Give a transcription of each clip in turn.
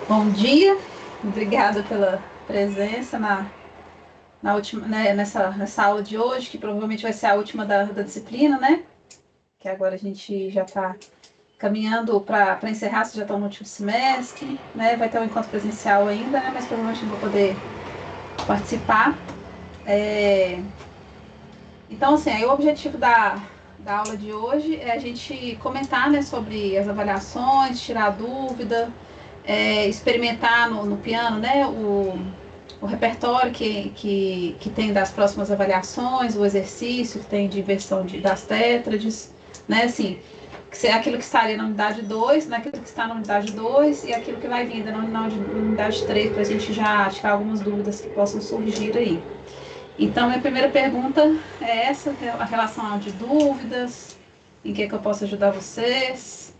Bom dia, obrigada pela presença na última, né, nessa aula de hoje, que provavelmente vai ser a última da disciplina, né? Que agora a gente já está caminhando para encerrar, vocês já estão no último semestre, né? Vai ter um encontro presencial ainda, né? Mas provavelmente não vou poder participar. Então, assim, aí o objetivo da aula de hoje é a gente comentar, né, sobre as avaliações, tirar dúvida, experimentar no piano, né, o repertório que tem das próximas avaliações, o exercício que tem de inversão das tétrades, né, assim, aquilo que estaria na unidade 2, naquilo que está na unidade 2 e aquilo que vai vir na unidade 3, para a gente já tirar algumas dúvidas que possam surgir aí. Então, minha primeira pergunta é essa, a relação de dúvidas, em que eu posso ajudar vocês?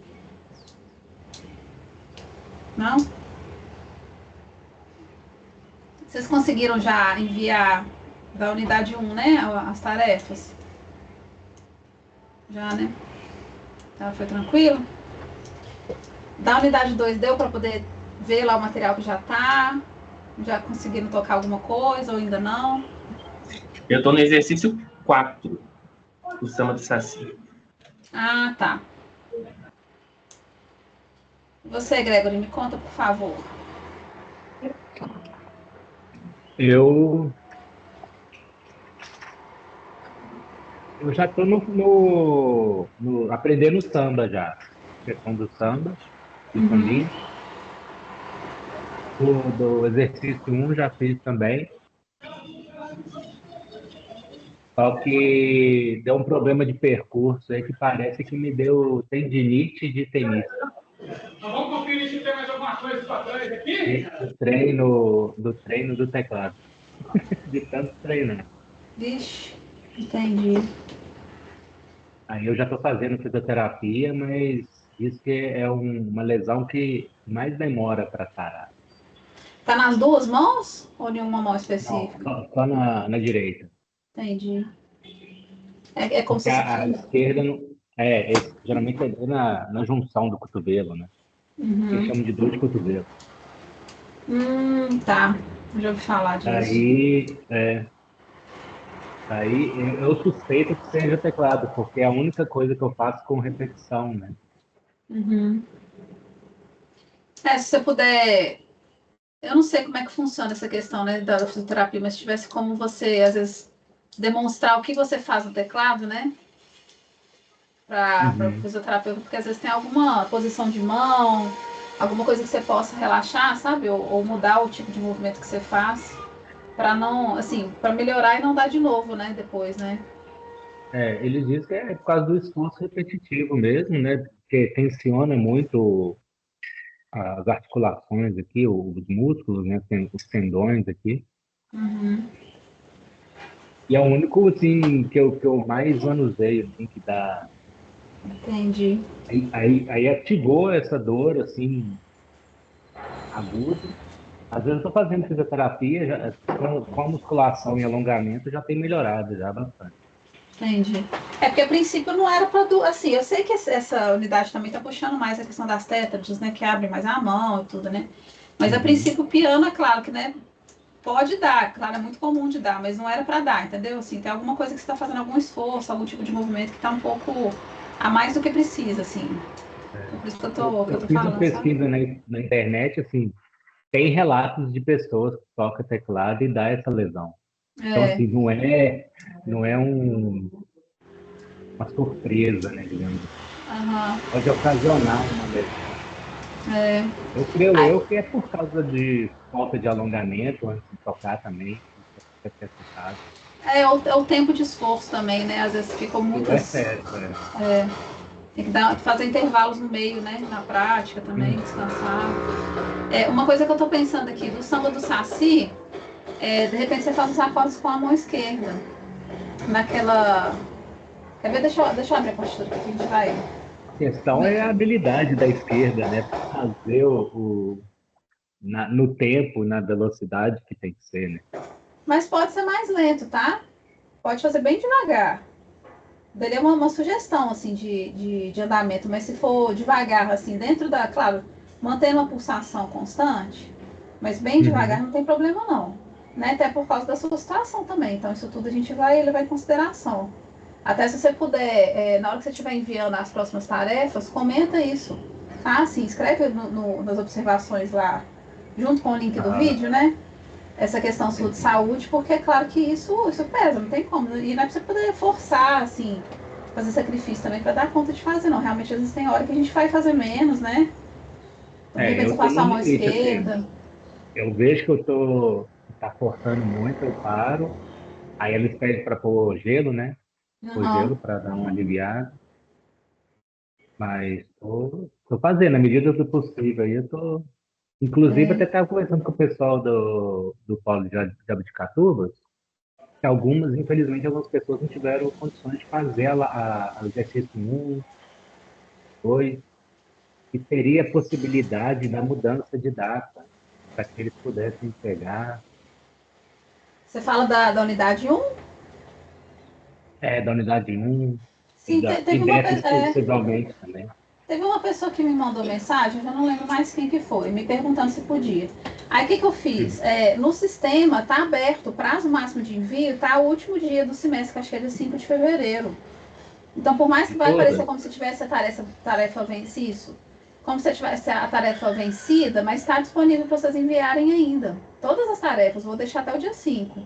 Não? Vocês conseguiram já enviar da unidade 1, né, as tarefas? Já, né? Tá, foi tranquilo? Da unidade 2 deu para poder ver lá o material que já tá? Já conseguiram tocar alguma coisa ou ainda não? Eu estou no exercício 4 do Samba do Saci. Ah, tá. Você, Gregory, me conta, por favor. Eu, eu já estou aprendendo samba já. Questão do samba, do sambinha. Do exercício um já fiz também. Só que deu um problema de percurso aí que parece que me deu tendinite de tenista. Vamos conferir se tem mais alguma coisa para trás aqui? Do treino do teclado. De tanto treinar. Vixe, entendi. Aí eu já estou fazendo fisioterapia, mas diz que é uma lesão que mais demora para sarar. Tá nas duas mãos ou em uma mão Não, específica? só na direita. Entendi. É como Porque se a fosse. esquerda não, geralmente é na junção do cotovelo, né? Que Uhum. chamam de dor de cotovelo. Tá. Já ouvi falar disso. Aí, aí eu suspeito que seja teclado, porque é a única coisa que eu faço com repetição, né? Uhum. Se você puder. Eu não sei como é que funciona essa questão, né, da fisioterapia, mas se tivesse como você, às vezes, demonstrar o que você faz no teclado, né? Para o Uhum. fisioterapeuta, porque às vezes tem alguma posição de mão, alguma coisa que você possa relaxar, sabe? Ou mudar o tipo de movimento que você faz, para não, assim, para melhorar e não dar de novo, né? Depois, né? Ele diz que é por causa do esforço repetitivo mesmo, né? Porque tensiona muito as articulações aqui, os músculos, né? Tem os tendões aqui. Uhum. E é o único, assim, que eu mais manuseio, assim, que dá. Entendi. Aí ativou essa dor, assim, aguda. Às vezes eu estou fazendo fisioterapia, com a musculação e alongamento já tem melhorado, já bastante. Entendi. É porque a princípio não era para assim, eu sei que essa unidade também está puxando mais a questão das tétrades, né, que abre mais a mão e tudo, né? Mas a Uhum. princípio o piano, é claro que, né, pode dar, claro, é muito comum de dar, mas não era para dar, entendeu? Assim, tem alguma coisa que você está fazendo algum esforço, algum tipo de movimento que está um pouco a mais do que precisa, assim. Então, por isso que eu Eu tô fiz uma falando, sabe? pesquisa na internet, assim, tem relatos de pessoas que tocam teclado e dá essa lesão. Então, É, assim, não é uma surpresa, né, digamos assim. aham, Pode ocasionar uma lesão. é. Eu creio Aí, eu que é por causa de falta de alongamento antes de tocar também, deve ter afetado. é o tempo de esforço também, né? Às vezes ficam E o muitas. excesso, é. Tem que fazer intervalos no meio, né? Na prática também, Hum. descansar. Uma coisa que eu tô pensando aqui, do samba do Saci, de repente você faz os acordes com a mão esquerda. Naquela. Quer ver? Deixa eu abrir a partitura aqui que a gente vai. A questão é a habilidade da esquerda, né, para fazer no tempo, na velocidade que tem que ser, né? Mas pode ser mais lento, tá? Pode fazer bem devagar. Daria uma sugestão, assim, de andamento, mas se for devagar, assim, dentro da. Claro, mantendo uma pulsação constante, mas bem devagar, não tem problema não. Né? Até por causa da sua situação também. Então, isso tudo a gente vai levar em consideração. Até se você puder, na hora que você estiver enviando as próximas tarefas, comenta isso. Tá? Assim, escreve nas observações lá, junto com o link do vídeo, né? Essa questão sua de saúde, porque é claro que isso pesa, não tem como. E não é pra você poder forçar, assim, fazer sacrifício também para dar conta de fazer, não. Realmente, às vezes tem hora que a gente vai fazer menos, né? De repente você Eu passa tenho a um mão limite, esquerda. assim. Eu vejo que tá forçando muito, eu paro. Aí eles pedem para pôr gelo, né? Pôr Uhum. gelo para dar uma aliviada. Mas tô fazendo, na medida do possível. Aí eu tô. Inclusive, É. até estava conversando com o pessoal do Polo de Jabuticatubas, que infelizmente, algumas pessoas não tiveram condições de fazer o exercício 1, 2, e teria a possibilidade da mudança de data, para que eles pudessem pegar, Você fala da unidade um. da unidade 1, Sim, e dessa exclusivamente também. teve uma pessoa que me mandou mensagem, eu já não lembro mais quem que foi, me perguntando se podia. Aí o que eu fiz? Uhum. No sistema está aberto, o prazo máximo de envio está o último dia do semestre, que acho que é dia 5 de fevereiro. Então, por mais que De vai parecer todas. como se tivesse a tarefa vencida, isso, como se tivesse a tarefa vencida, mas está disponível para vocês enviarem ainda. Todas as tarefas, vou deixar até o dia 5.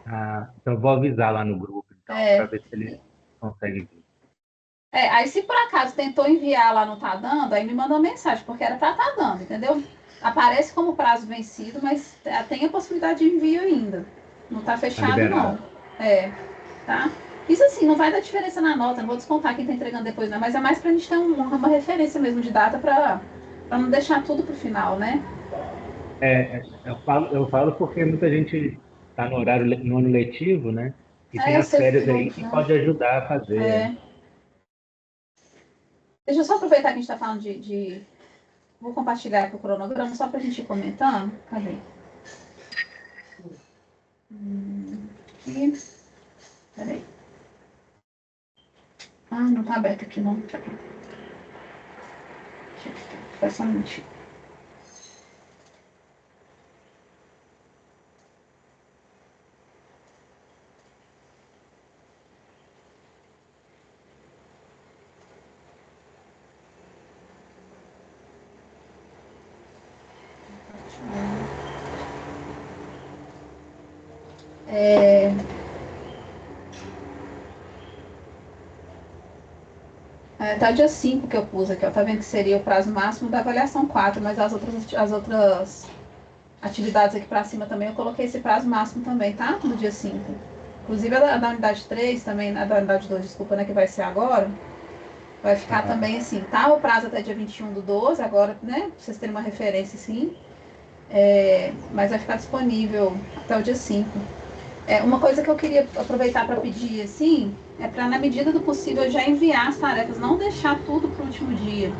Ah, então, eu vou avisar lá no grupo, então, para É, ver se eles conseguem vir. aí se por acaso tentou enviar lá não tá dando, aí me manda uma mensagem, porque era para tá dando, entendeu? Aparece como prazo vencido, mas tem a possibilidade de envio ainda. Não tá Tá fechado, não. liberado. É, tá? Isso assim, não vai dar diferença na nota, não vou descontar quem tá entregando depois, não, mas é mais pra gente ter uma referência mesmo de data pra não deixar tudo pro final, né? Eu falo porque muita gente está no ano letivo, né? E tem Eu as sei férias tudo, aí que né? pode ajudar a fazer. É. Deixa eu só aproveitar que a gente tá falando Vou compartilhar aqui o cronograma só pra gente ir comentando. Cadê? Aqui. Peraí. Ah, não tá aberto aqui não. Foi só um minutinho. É, tá dia 5 que eu pus aqui, ó. Tá vendo que seria o prazo máximo da avaliação 4, mas as outras atividades aqui pra cima também eu coloquei esse prazo máximo também, tá? Do dia 5. Inclusive a da unidade 3 também, a da unidade 2, desculpa, né, que vai ser agora, vai ficar Aham. também assim, tá? O prazo até dia 21 do 12, agora, né, pra vocês terem uma referência, sim. Mas vai ficar disponível até o dia 5. Uma coisa que eu queria aproveitar para pedir, assim, é para, na medida do possível, já enviar as tarefas, não deixar tudo para o último dia.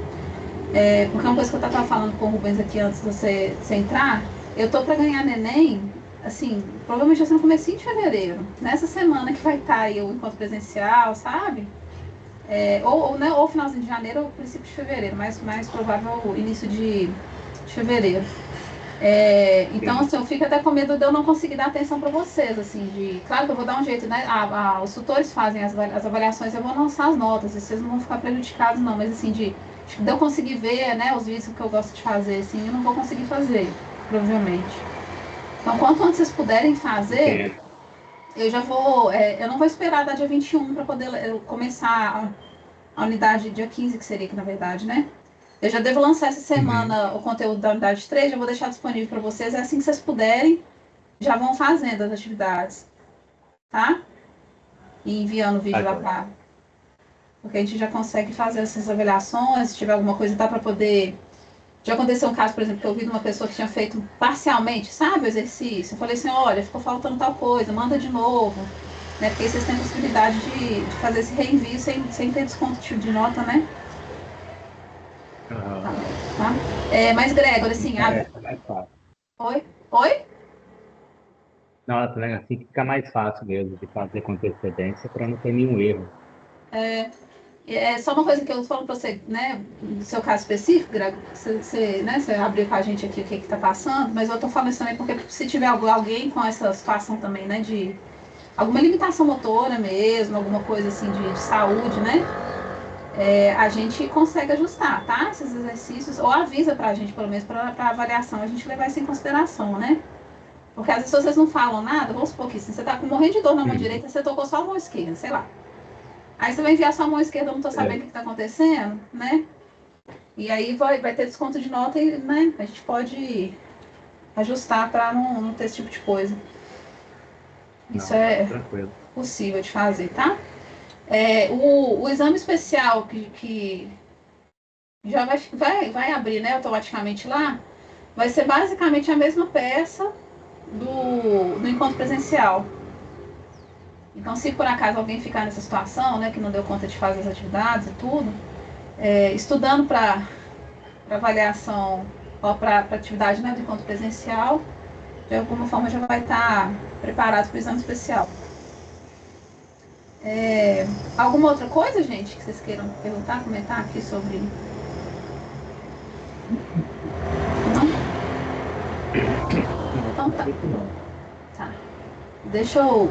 Porque é uma coisa que eu estava falando com o Rubens aqui antes de você entrar, eu tô para ganhar neném, assim, provavelmente vai ser no comecinho de fevereiro, nessa semana que vai estar aí o encontro presencial, sabe? Ou finalzinho de janeiro ou princípio de fevereiro, mais provável o início de fevereiro. Então, Sim. assim, eu fico até com medo de eu não conseguir dar atenção para vocês, assim, claro que eu vou dar um jeito, né? Os tutores fazem as avaliações, eu vou lançar as notas, e vocês não vão ficar prejudicados, não, mas assim, de eu conseguir ver, né, os vídeos que eu gosto de fazer, assim, eu não vou conseguir fazer, provavelmente. Então, quanto antes vocês puderem fazer, Entendo. eu já vou, eu não vou esperar dar dia 21 para poder começar a unidade dia 15 que seria aqui, na verdade, né? Eu já devo lançar essa Uhum. semana o conteúdo da unidade 3, já vou deixar disponível para vocês. É assim que vocês puderem, já vão fazendo as atividades, tá? E enviando o Tá, vídeo lá joia. para. Porque a gente já consegue fazer essas avaliações, se tiver alguma coisa, dá para poder. Já aconteceu um caso, por exemplo, que eu vi de uma pessoa que tinha feito parcialmente, sabe, o exercício. Eu falei assim: olha, ficou faltando tal coisa, manda de novo. Né? Porque aí vocês têm a possibilidade de fazer esse reenvio sem ter desconto de nota, né? Aham. Tá? Mas, Gregor, assim, É mais fácil. oi? Oi? Não, assim fica mais fácil mesmo de fazer com antecedência para não ter nenhum erro. É só uma coisa que eu falo para você, né, no seu caso específico, Greg, você abriu com a gente aqui o que está passando, mas eu estou falando isso também porque se tiver alguém com essa situação também, né, de alguma limitação motora mesmo, alguma coisa assim de saúde, né, a gente consegue ajustar, tá? Esses exercícios, ou avisa para a gente, pelo menos para avaliação, a gente levar isso em consideração, né? Porque às vezes vocês não falam nada, vamos supor que se você está com morrendo de dor na mão direita, você tocou só a mão esquerda, sei lá. Aí você vai enviar sua mão esquerda, eu não estou sabendo o que está acontecendo, né? E aí vai ter desconto de nota e, né, a gente pode ajustar para não ter esse tipo de coisa. Isso é tranquilo. possível de fazer, tá? O exame especial que já vai abrir, né, automaticamente lá, vai ser basicamente a mesma peça do encontro presencial. Então, se por acaso alguém ficar nessa situação, né, que não deu conta de fazer as atividades e tudo, estudando para avaliação, ou para atividade, né, do encontro presencial, de alguma forma já vai estar preparado para o exame especial. Alguma outra coisa, gente, que vocês queiram perguntar, comentar aqui sobre? Não? Então tá. Tá. Deixa eu...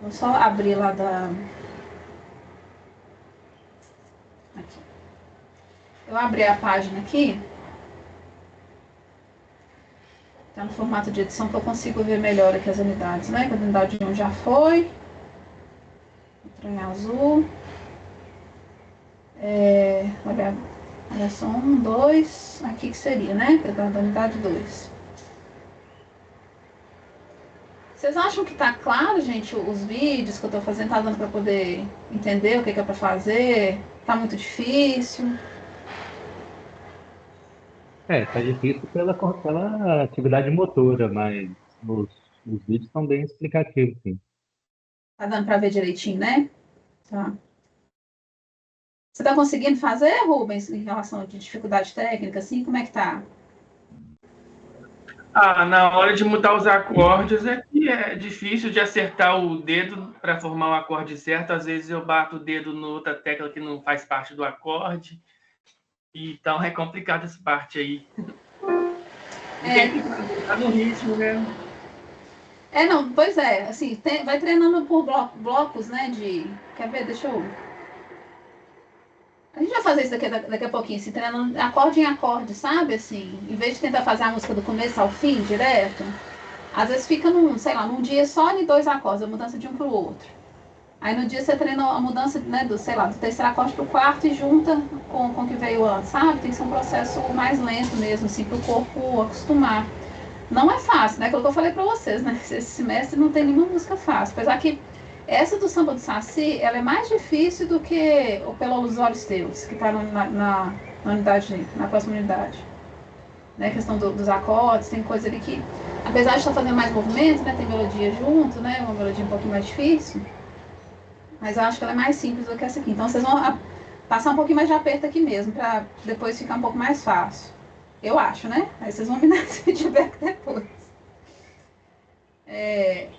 Vou só abrir lá da... Aqui. Eu abri a página aqui. Tá no formato de edição que eu consigo ver melhor aqui as unidades, né? A unidade 1 já foi. Outra em azul. Olha só, 1, 2. Aqui que seria, né? Da unidade 2. Vocês acham que tá claro, gente, os vídeos que eu tô fazendo? Tá dando pra poder entender o que é pra fazer? Tá muito difícil? Tá difícil pela atividade motora, mas os vídeos são bem explicativos, sim. Tá dando pra ver direitinho, né? Tá. Você tá conseguindo fazer, Rubens, em relação de dificuldade técnica, assim? Como é que tá? Na hora de mudar os acordes é que é difícil de acertar o dedo para formar o acorde certo. Às vezes eu bato o dedo em outra tecla que não faz parte do acorde. Então é complicado essa parte aí. Tem que estar no ritmo, né? Não, pois é, assim, vai treinando por blocos, né, Quer ver? Deixa eu... A gente vai fazer isso daqui a pouquinho, assim, treinando acorde em acorde, sabe, assim, em vez de tentar fazer a música do começo ao fim, direto, às vezes fica num dia só de 2 acordes, a mudança de um pro outro. Aí no dia você treina a mudança, né, do terceiro acorde pro quarto e junta com o que veio antes, sabe? Tem que ser um processo mais lento mesmo, assim, pro corpo acostumar. Não é fácil, né? Aquilo que eu falei pra vocês, né? Esse semestre não tem nenhuma música fácil. Apesar que essa do Samba do Saci, ela é mais difícil do que o Pelos Olhos Teus, que tá na unidade, na próxima unidade. Né? A questão dos acordes, tem coisa ali que, apesar de estar fazendo mais movimentos, né? Tem melodia junto, né? Uma melodia um pouquinho mais difícil. Mas eu acho que ela é mais simples do que essa aqui. Então vocês vão passar um pouquinho mais de aperto aqui mesmo, pra depois ficar um pouco mais fácil. Eu acho, né? Aí vocês vão me dar esse feedback depois.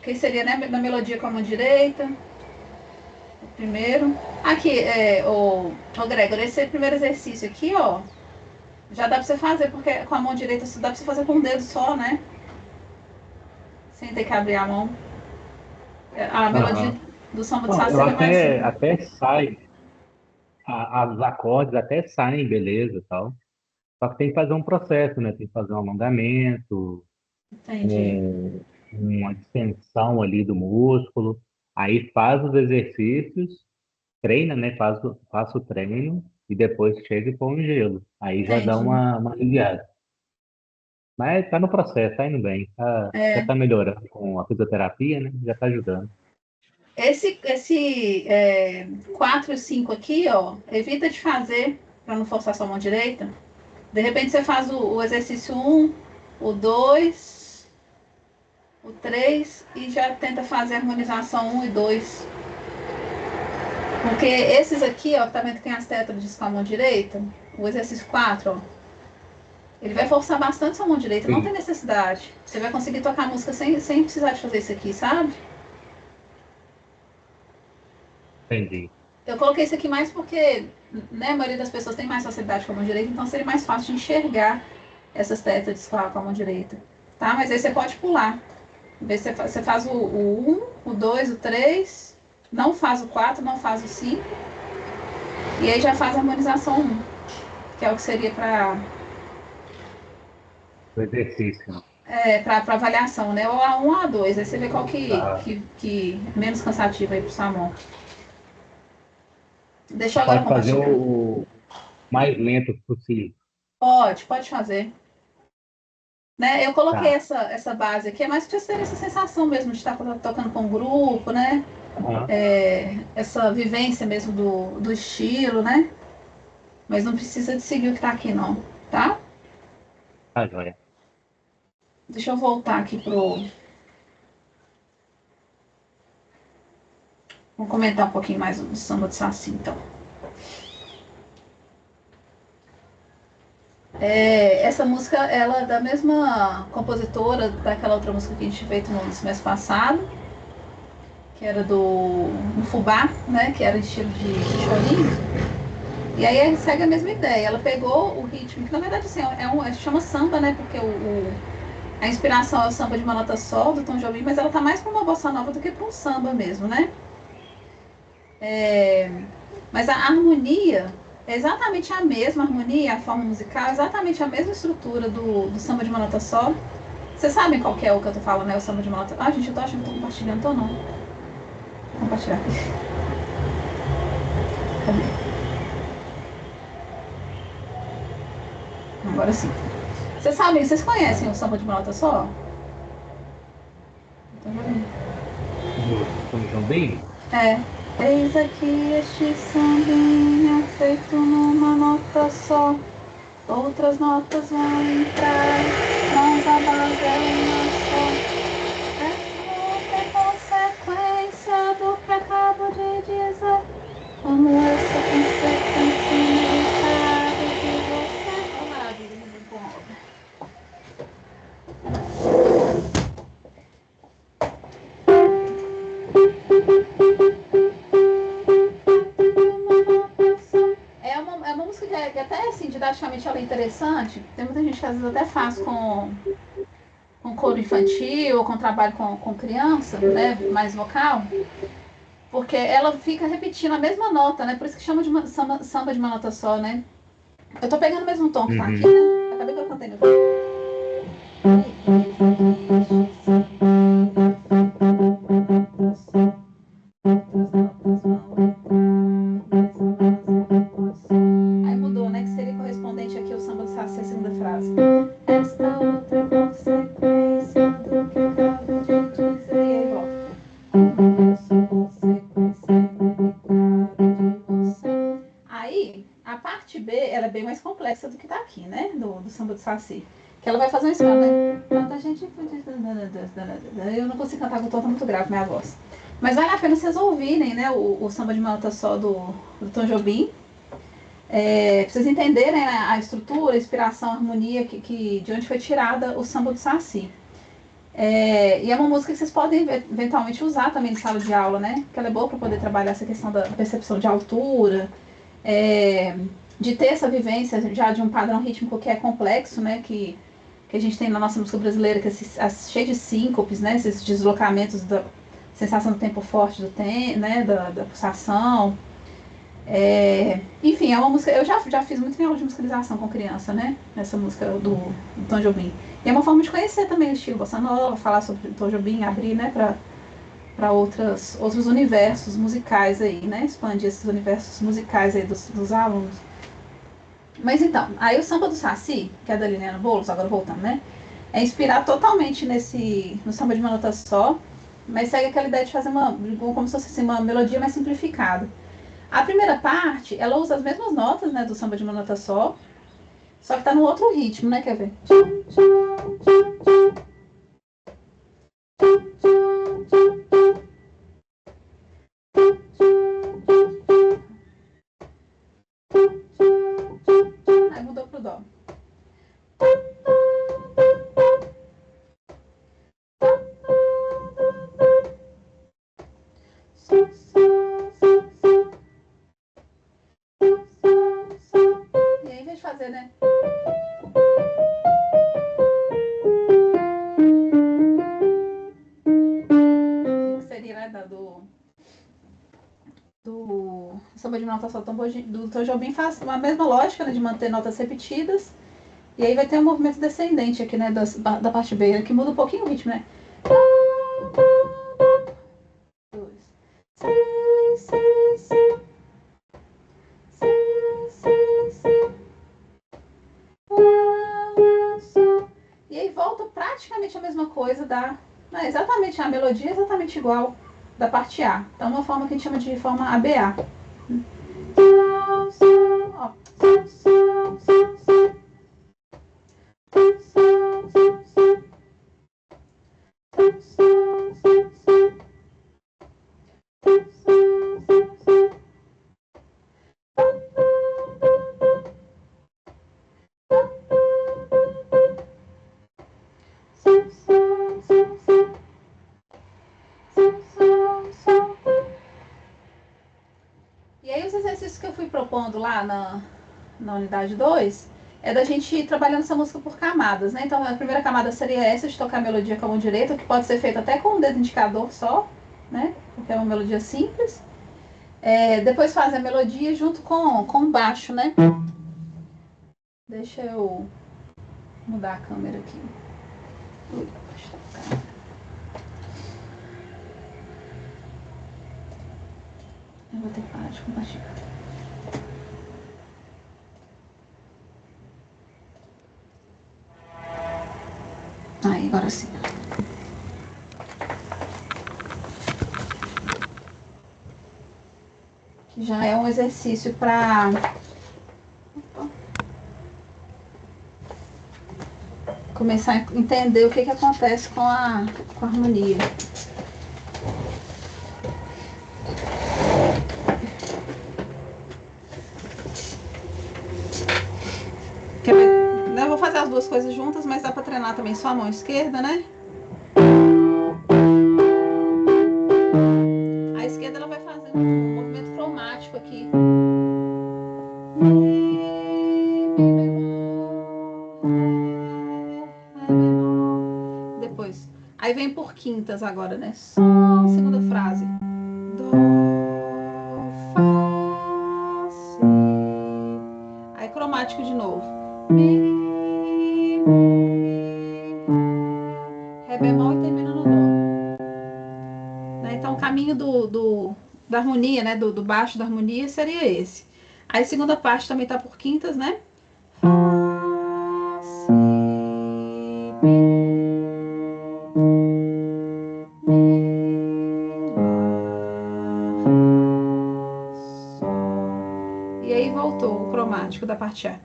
Que seria, né, na melodia com a mão direita. O primeiro. Aqui, o Gregor, esse primeiro exercício aqui, ó. Já dá pra você fazer, porque com a mão direita dá pra você fazer com um dedo só, né? Sem ter que abrir a mão. A melodia do samba de Saci Eu é mais simples. até sai, os acordes até saem, beleza e tal. Só que tem que fazer um processo, né? Tem que fazer um alongamento, Entendi. uma distensão ali do músculo. Aí faz os exercícios, treina, né? Faz o treino e depois chega e põe o gelo. Aí já dá Entendi. uma aliviada. Mas tá no processo, tá indo bem. Já tá melhorando com a fisioterapia, né? Já tá ajudando. Esse 4 e 5 aqui, ó, evita de fazer para não forçar sua mão direita. De repente você faz o exercício 1, o 2, o 3 e já tenta fazer a harmonização 1 e 2. Porque esses aqui, ó, tá vendo que tem as tétrades com a mão direita? O exercício 4, ó, ele vai forçar bastante sua mão direita, não tem Sim. necessidade. Você vai conseguir tocar a música sem precisar de fazer isso aqui, sabe? Entendi. Eu coloquei isso aqui mais porque, né, a maioria das pessoas tem mais facilidade com a mão direita, então seria mais fácil de enxergar essas teclas com a mão direita. Tá? Mas aí você pode pular. Você faz o 1, o 2, o 3, não faz o 4, não faz o 5. E aí já faz a harmonização 1, que é o que seria para O exercício. para avaliação, né? Ou A1 ou A2. Aí você vê qual Tá. que é menos cansativo aí para sua mão. Deixa eu agora Pode fazer compartilhar. o mais lento possível. Pode fazer. Né? Eu coloquei Tá. essa base aqui, é mais para ter essa sensação mesmo de estar tocando com um grupo, né? Aham. Essa vivência mesmo do estilo, né? Mas não precisa de seguir o que está aqui, não, tá? Tá, joia. Deixa eu voltar aqui pro. Vou comentar um pouquinho mais do samba de Saci, então. Essa música, ela é da mesma compositora daquela outra música que a gente fez no semestre passado, que era do Fubá, né? Que era estilo de chorinho. E aí segue a mesma ideia. Ela pegou o ritmo, que na verdade assim, chama samba, né? Porque a inspiração é o samba de uma nota só, do Tom Jobim, mas ela tá mais para uma bossa nova do que para um samba mesmo, né? Mas a harmonia é exatamente a mesma harmonia, a forma musical, é exatamente a mesma estrutura do samba de uma nota só. Vocês sabem qual que é o que eu tô falando, né? O samba de uma nota. Ah, gente, eu tô achando que tô compartilhando, tô não. Vou compartilhar aqui. Cadê? Agora sim. Vocês conhecem o samba de uma nota só? Então, Do Tom Jobim? é. Eis aqui este sambinha feito numa nota só. Outras notas vão entrar, mas a base é uma só. É consequência do que acabo de dizer. Como essa consequência inevitável de você. Vamos lá, vida, com obra. É uma música que até assim, didaticamente ela é interessante. Tem muita gente que às vezes até faz com coro infantil ou com trabalho com criança, né, mais vocal, porque ela fica repetindo a mesma nota, né, por isso que chama de samba de uma nota só, né. Eu tô pegando o mesmo tom que tá aqui, né, acabei que eu cantei no aí mudou, né, que seria correspondente aqui ao samba do Saci, a segunda frase. Esta outra consequência do que acabo de dizer. E aí volta. Aí, a parte B, ela é bem mais complexa do que tá aqui, né? Do samba do Saci. Que ela vai fazer uma escala, né? Quando a gente... Eu não consigo cantar com tom, tá muito grave minha voz. Mas vale a pena vocês ouvirem, né? O samba de uma nota só do Tom Jobim. Pra vocês entenderem, né, a estrutura, a inspiração, a harmonia de onde foi tirada o samba do Saci. E é uma música que vocês podem eventualmente usar também em sala de aula, né? Que ela é boa para poder trabalhar essa questão da percepção de altura, de ter essa vivência já de um padrão rítmico que é complexo, né? Que a gente tem na nossa música brasileira, que é cheio de síncopes, né? Esses deslocamentos da sensação do tempo forte do tempo, né? Da pulsação. Enfim, é uma música. Eu já fiz muito em aula de musicalização com criança, né? Essa música do Tom Jobim. E é uma forma de conhecer também o estilo bossa nova, falar sobre Tom Jobim, abrir, né, para outros universos musicais aí, né? Expandir esses universos musicais aí dos alunos. Mas então, aí o samba do Saci, que é da Liliana Boulos, agora voltando, né? É inspirado totalmente no samba de uma nota só, mas segue aquela ideia de fazer como se fosse assim, uma melodia mais simplificada. A primeira parte, ela usa as mesmas notas, né, do samba de uma nota só que tá num outro ritmo, né, quer ver? Aí mudou pro dó. fazer, né? O que seria, né? Do samba de notação do Tom Jobim faz a mesma lógica, né, de manter notas repetidas. E aí vai ter um movimento descendente aqui, né, da parte B, né, que muda um pouquinho o ritmo, né? E aí volta praticamente a mesma coisa né, exatamente, a melodia é exatamente igual da parte A. Então, uma forma que a gente chama de forma ABA. Ó. E aí os exercícios que eu fui propondo lá na unidade 2 é da gente ir trabalhando essa música por camadas, né? Então a primeira camada seria essa de tocar a melodia com a mão direita, que pode ser feito até com um dedo indicador só, né? Porque é uma melodia simples. Depois fazer a melodia junto com o baixo, né? Deixa eu mudar a câmera aqui. Eu vou ter que parar de compartilhar. Aí, agora sim. Que já é um exercício para começar a entender o que acontece com a harmonia. Eu vou fazer as duas coisas juntas, mas dá para treinar também só a mão esquerda, né? A esquerda ela vai fazer um movimento cromático aqui. Depois. Aí vem por quintas agora, né? Sol, segunda frase. Dó, Fá, Si. Aí cromático de novo. Mi, Ré bemol e termina no Dó. Né? Então o caminho da harmonia, né? Do baixo da harmonia seria esse. Aí a segunda parte também tá por quintas, né? Fá, Si, Mi. E aí voltou o cromático da parte A.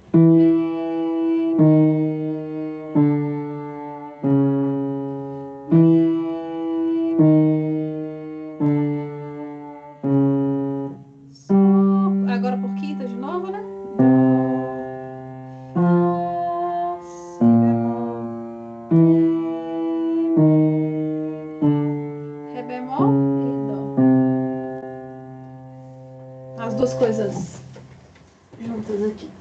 Agora por quinta de novo, né? Dó, Fá, Si bemol, Ré bemol e Dó. As duas coisas juntas aqui.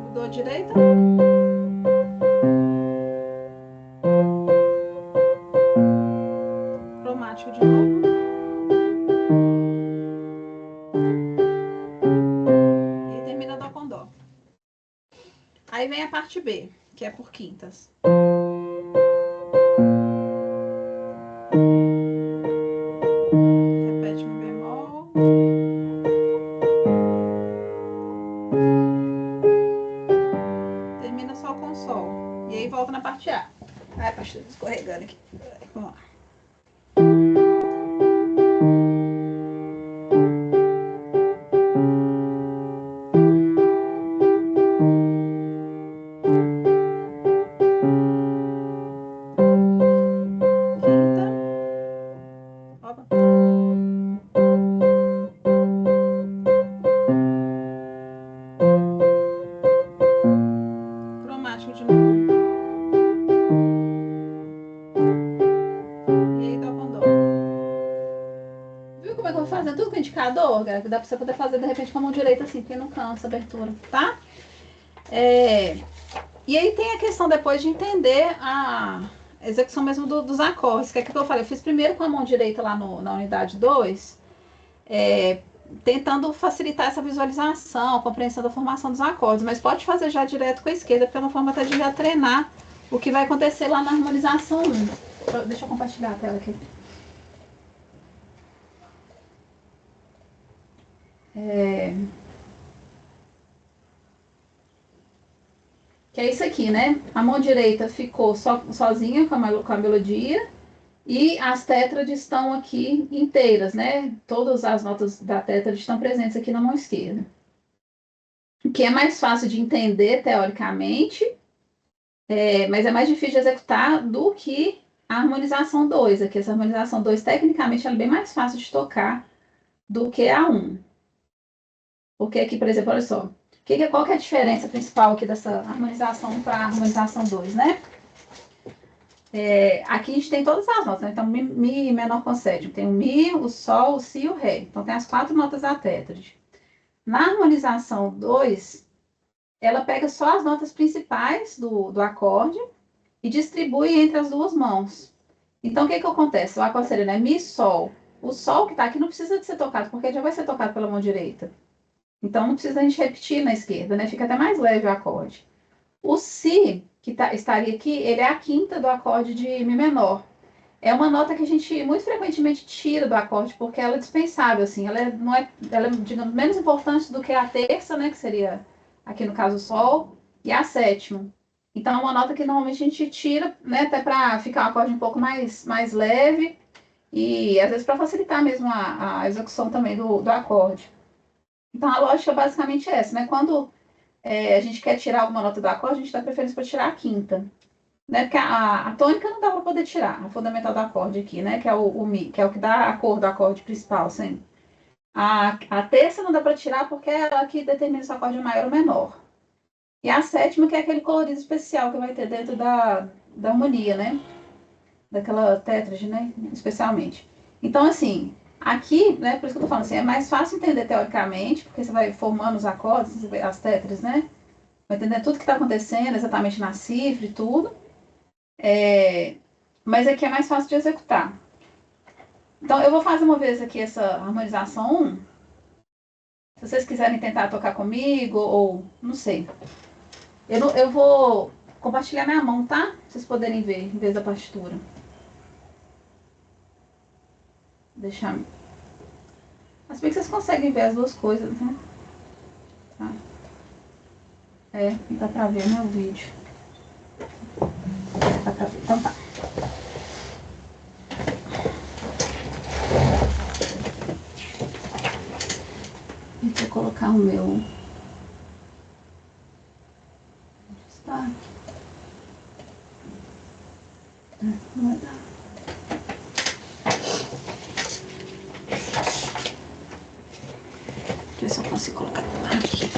Mudou a direita? Cromático de novo. E termina Dó com Dó. Aí vem a parte B, que é por quintas. Repete Mi bemol. Termina só com Sol. E aí volta na parte A. Ai, pastor, escorregando aqui. Vamos lá. Quinta. Opa. indicador, galera, que dá para você poder fazer de repente com a mão direita assim, porque não cansa a abertura, tá? E aí tem a questão depois de entender a execução mesmo dos acordes, que é o que eu falei, eu fiz primeiro com a mão direita lá na unidade 2, tentando facilitar essa visualização, a compreensão da formação dos acordes, mas pode fazer já direto com a esquerda, porque é uma forma até de já treinar o que vai acontecer lá na harmonização 1. Deixa eu compartilhar a tela aqui. Que é isso aqui, né? A mão direita ficou sozinha com a melodia e as tétrades estão aqui inteiras, né? Todas as notas da tétrade estão presentes aqui na mão esquerda. O que é mais fácil de entender teoricamente, mas é mais difícil de executar do que a harmonização 2. Aqui, essa harmonização 2, tecnicamente, ela é bem mais fácil de tocar do que a 1. Porque aqui, por exemplo, olha só. Qual que é a diferença principal aqui dessa harmonização para a harmonização 2, né? Aqui a gente tem todas as notas, né? Então, Mi menor com sétima. Tem o Mi, o Sol, o Si e o Ré. Então, tem as 4 notas da tétrade. Na harmonização 2, ela pega só as notas principais do acorde e distribui entre as duas mãos. Então, o que acontece? O acorde seria, né? Mi, Sol. O Sol que está aqui não precisa de ser tocado, porque já vai ser tocado pela mão direita. Então, não precisa a gente repetir na esquerda, né? Fica até mais leve o acorde. O Si, que estaria aqui, ele é a quinta do acorde de Mi menor. É uma nota que a gente muito frequentemente tira do acorde, porque ela é dispensável, assim. Ela é, digamos, menos importante do que a terça, né? Que seria, aqui no caso, o Sol, e a sétima. Então, é uma nota que normalmente a gente tira, né? Até para ficar o acorde um pouco mais leve e, às vezes, para facilitar mesmo a execução também do acorde. Então, a lógica basicamente é essa, né? Quando a gente quer tirar alguma nota do acorde, a gente dá preferência para tirar a quinta. Né? Porque a tônica não dá para poder tirar, a fundamental do acorde aqui, né? Que é o Mi, que é o que dá a cor do acorde principal, sempre. A terça não dá para tirar porque é ela que determina se o acorde é maior ou menor. E a sétima, que é aquele colorido especial que vai ter dentro da harmonia, né? Daquela tétrade, né? Especialmente. Então, assim, aqui, né? Por isso que eu tô falando assim, é mais fácil entender teoricamente, porque você vai formando os acordes, as tétrades, né? Vai entender tudo que está acontecendo exatamente na cifra e tudo. Mas aqui é mais fácil de executar. Então, eu vou fazer uma vez aqui essa harmonização 1. Se vocês quiserem tentar tocar comigo, ou não sei. Eu vou compartilhar minha mão, tá? Pra vocês poderem ver, em vez da partitura. Deixar. Mas bem que vocês conseguem ver as duas coisas, né? Tá. Não dá pra ver, né, o vídeo. Dá pra ver. Então tá. Deixa eu colocar o meu. Onde está? Não vai dar. Deixa eu ver se eu consigo colocar aqui.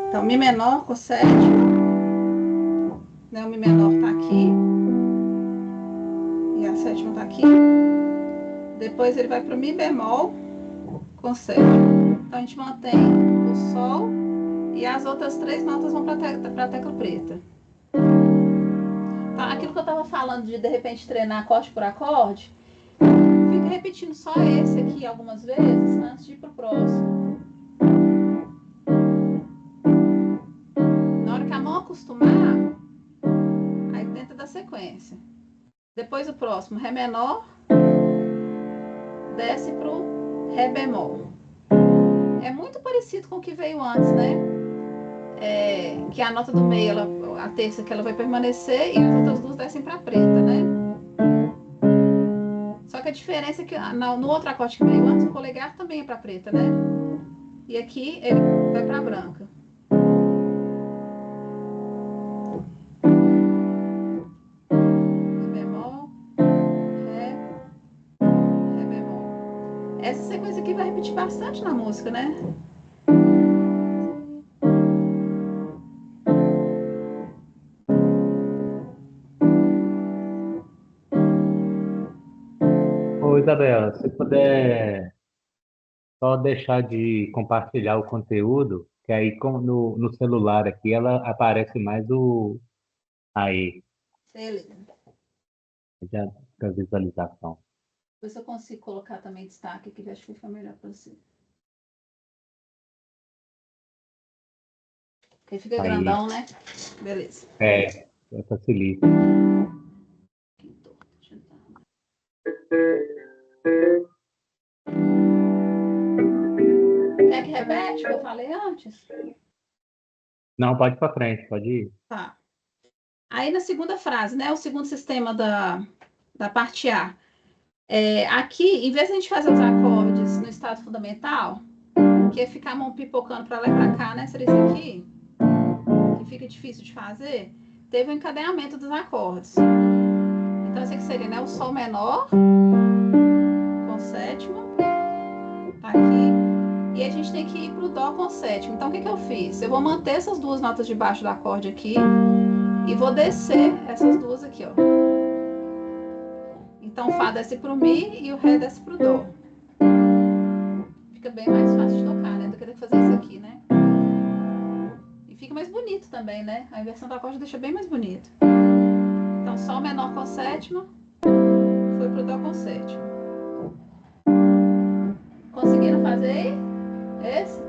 Então, Mi menor com sétima, né? O Mi menor tá aqui e a sétima tá aqui. Depois ele vai para o Mi bemol com sétima. Então, a gente mantém o Sol e as outras 3 notas vão para a tecla preta. Então, aquilo que eu estava falando de repente treinar acorde por acorde, fica repetindo só esse aqui algumas vezes antes de ir para o próximo. Na hora que a mão acostumar, aí tenta dar sequência. Depois o próximo, Ré menor, desce para o Ré bemol. É muito parecido com o que veio antes, né? Que a nota do meio, a terça, que ela vai permanecer e as outras duas descem para preta, né? Só que a diferença é que no outro acorde que veio antes, o polegar também é para preta, né? E aqui ele vai para branca. bastante na música, né? Ô, Isabela, se puder só deixar de compartilhar o conteúdo, que aí no celular aqui ela aparece mais aí, Beleza. já da visualização. Depois eu consigo colocar também destaque aqui, que acho que fica melhor para você. Porque fica Aí, grandão, né? Beleza. facilita. Quer que repete o que eu falei antes? Não, pode ir para frente, pode ir. Tá. Aí na segunda frase, né? O segundo sistema da parte A. Aqui, em vez de a gente fazer os acordes no estado fundamental, que é ficar a mão pipocando para lá e para cá, né? Seria isso aqui, que fica difícil de fazer. Teve o encadeamento dos acordes. Então, esse aqui seria, né? O Sol menor com sétima. Tá aqui. E a gente tem que ir pro Dó com sétima. Então, o que eu fiz? Eu vou manter essas duas notas de baixo do acorde aqui e vou descer essas duas aqui, ó. Então, o Fá desce pro Mi e o Ré desce pro Dó. Fica bem mais fácil de tocar, né? Do que ter que fazer isso aqui, né? E fica mais bonito também, né? A inversão do acorde deixa bem mais bonito. Então, Sol menor com sétima foi pro Dó com sétima. Conseguiram fazer aí? Esse?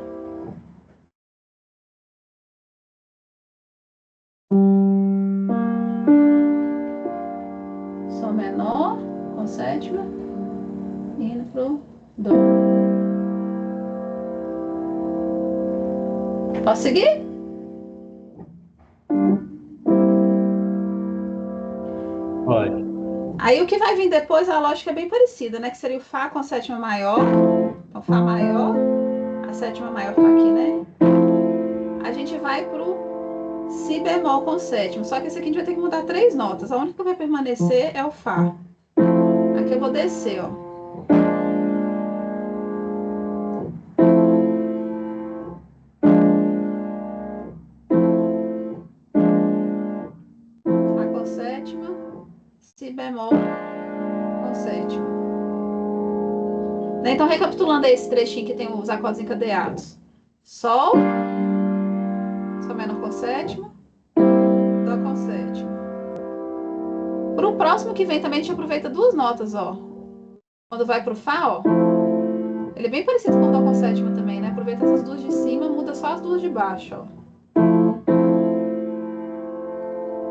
Sol menor com sétima, indo pro Dó. Posso seguir? Pode. Aí o que vai vir depois, a lógica é bem parecida, né? Que seria o Fá com a sétima maior. Então, Fá maior, a sétima maior tá aqui, né? A gente vai pro Si bemol com sétima. Só que esse aqui a gente vai ter que mudar 3 notas. A única que vai permanecer é o Fá. Aqui eu vou descer, ó. Fá com sétima, Si bemol com sétima. Então, recapitulando aí esse trechinho que tem os acordes encadeados. Sol, Sol menor com sétima, Dó com sétima. Para o próximo que vem também a gente aproveita 2 notas, ó. Quando vai pro Fá, ó. Ele é bem parecido com o Dó com sétima também, né? Aproveita essas 2 de cima, muda só as 2 de baixo, ó.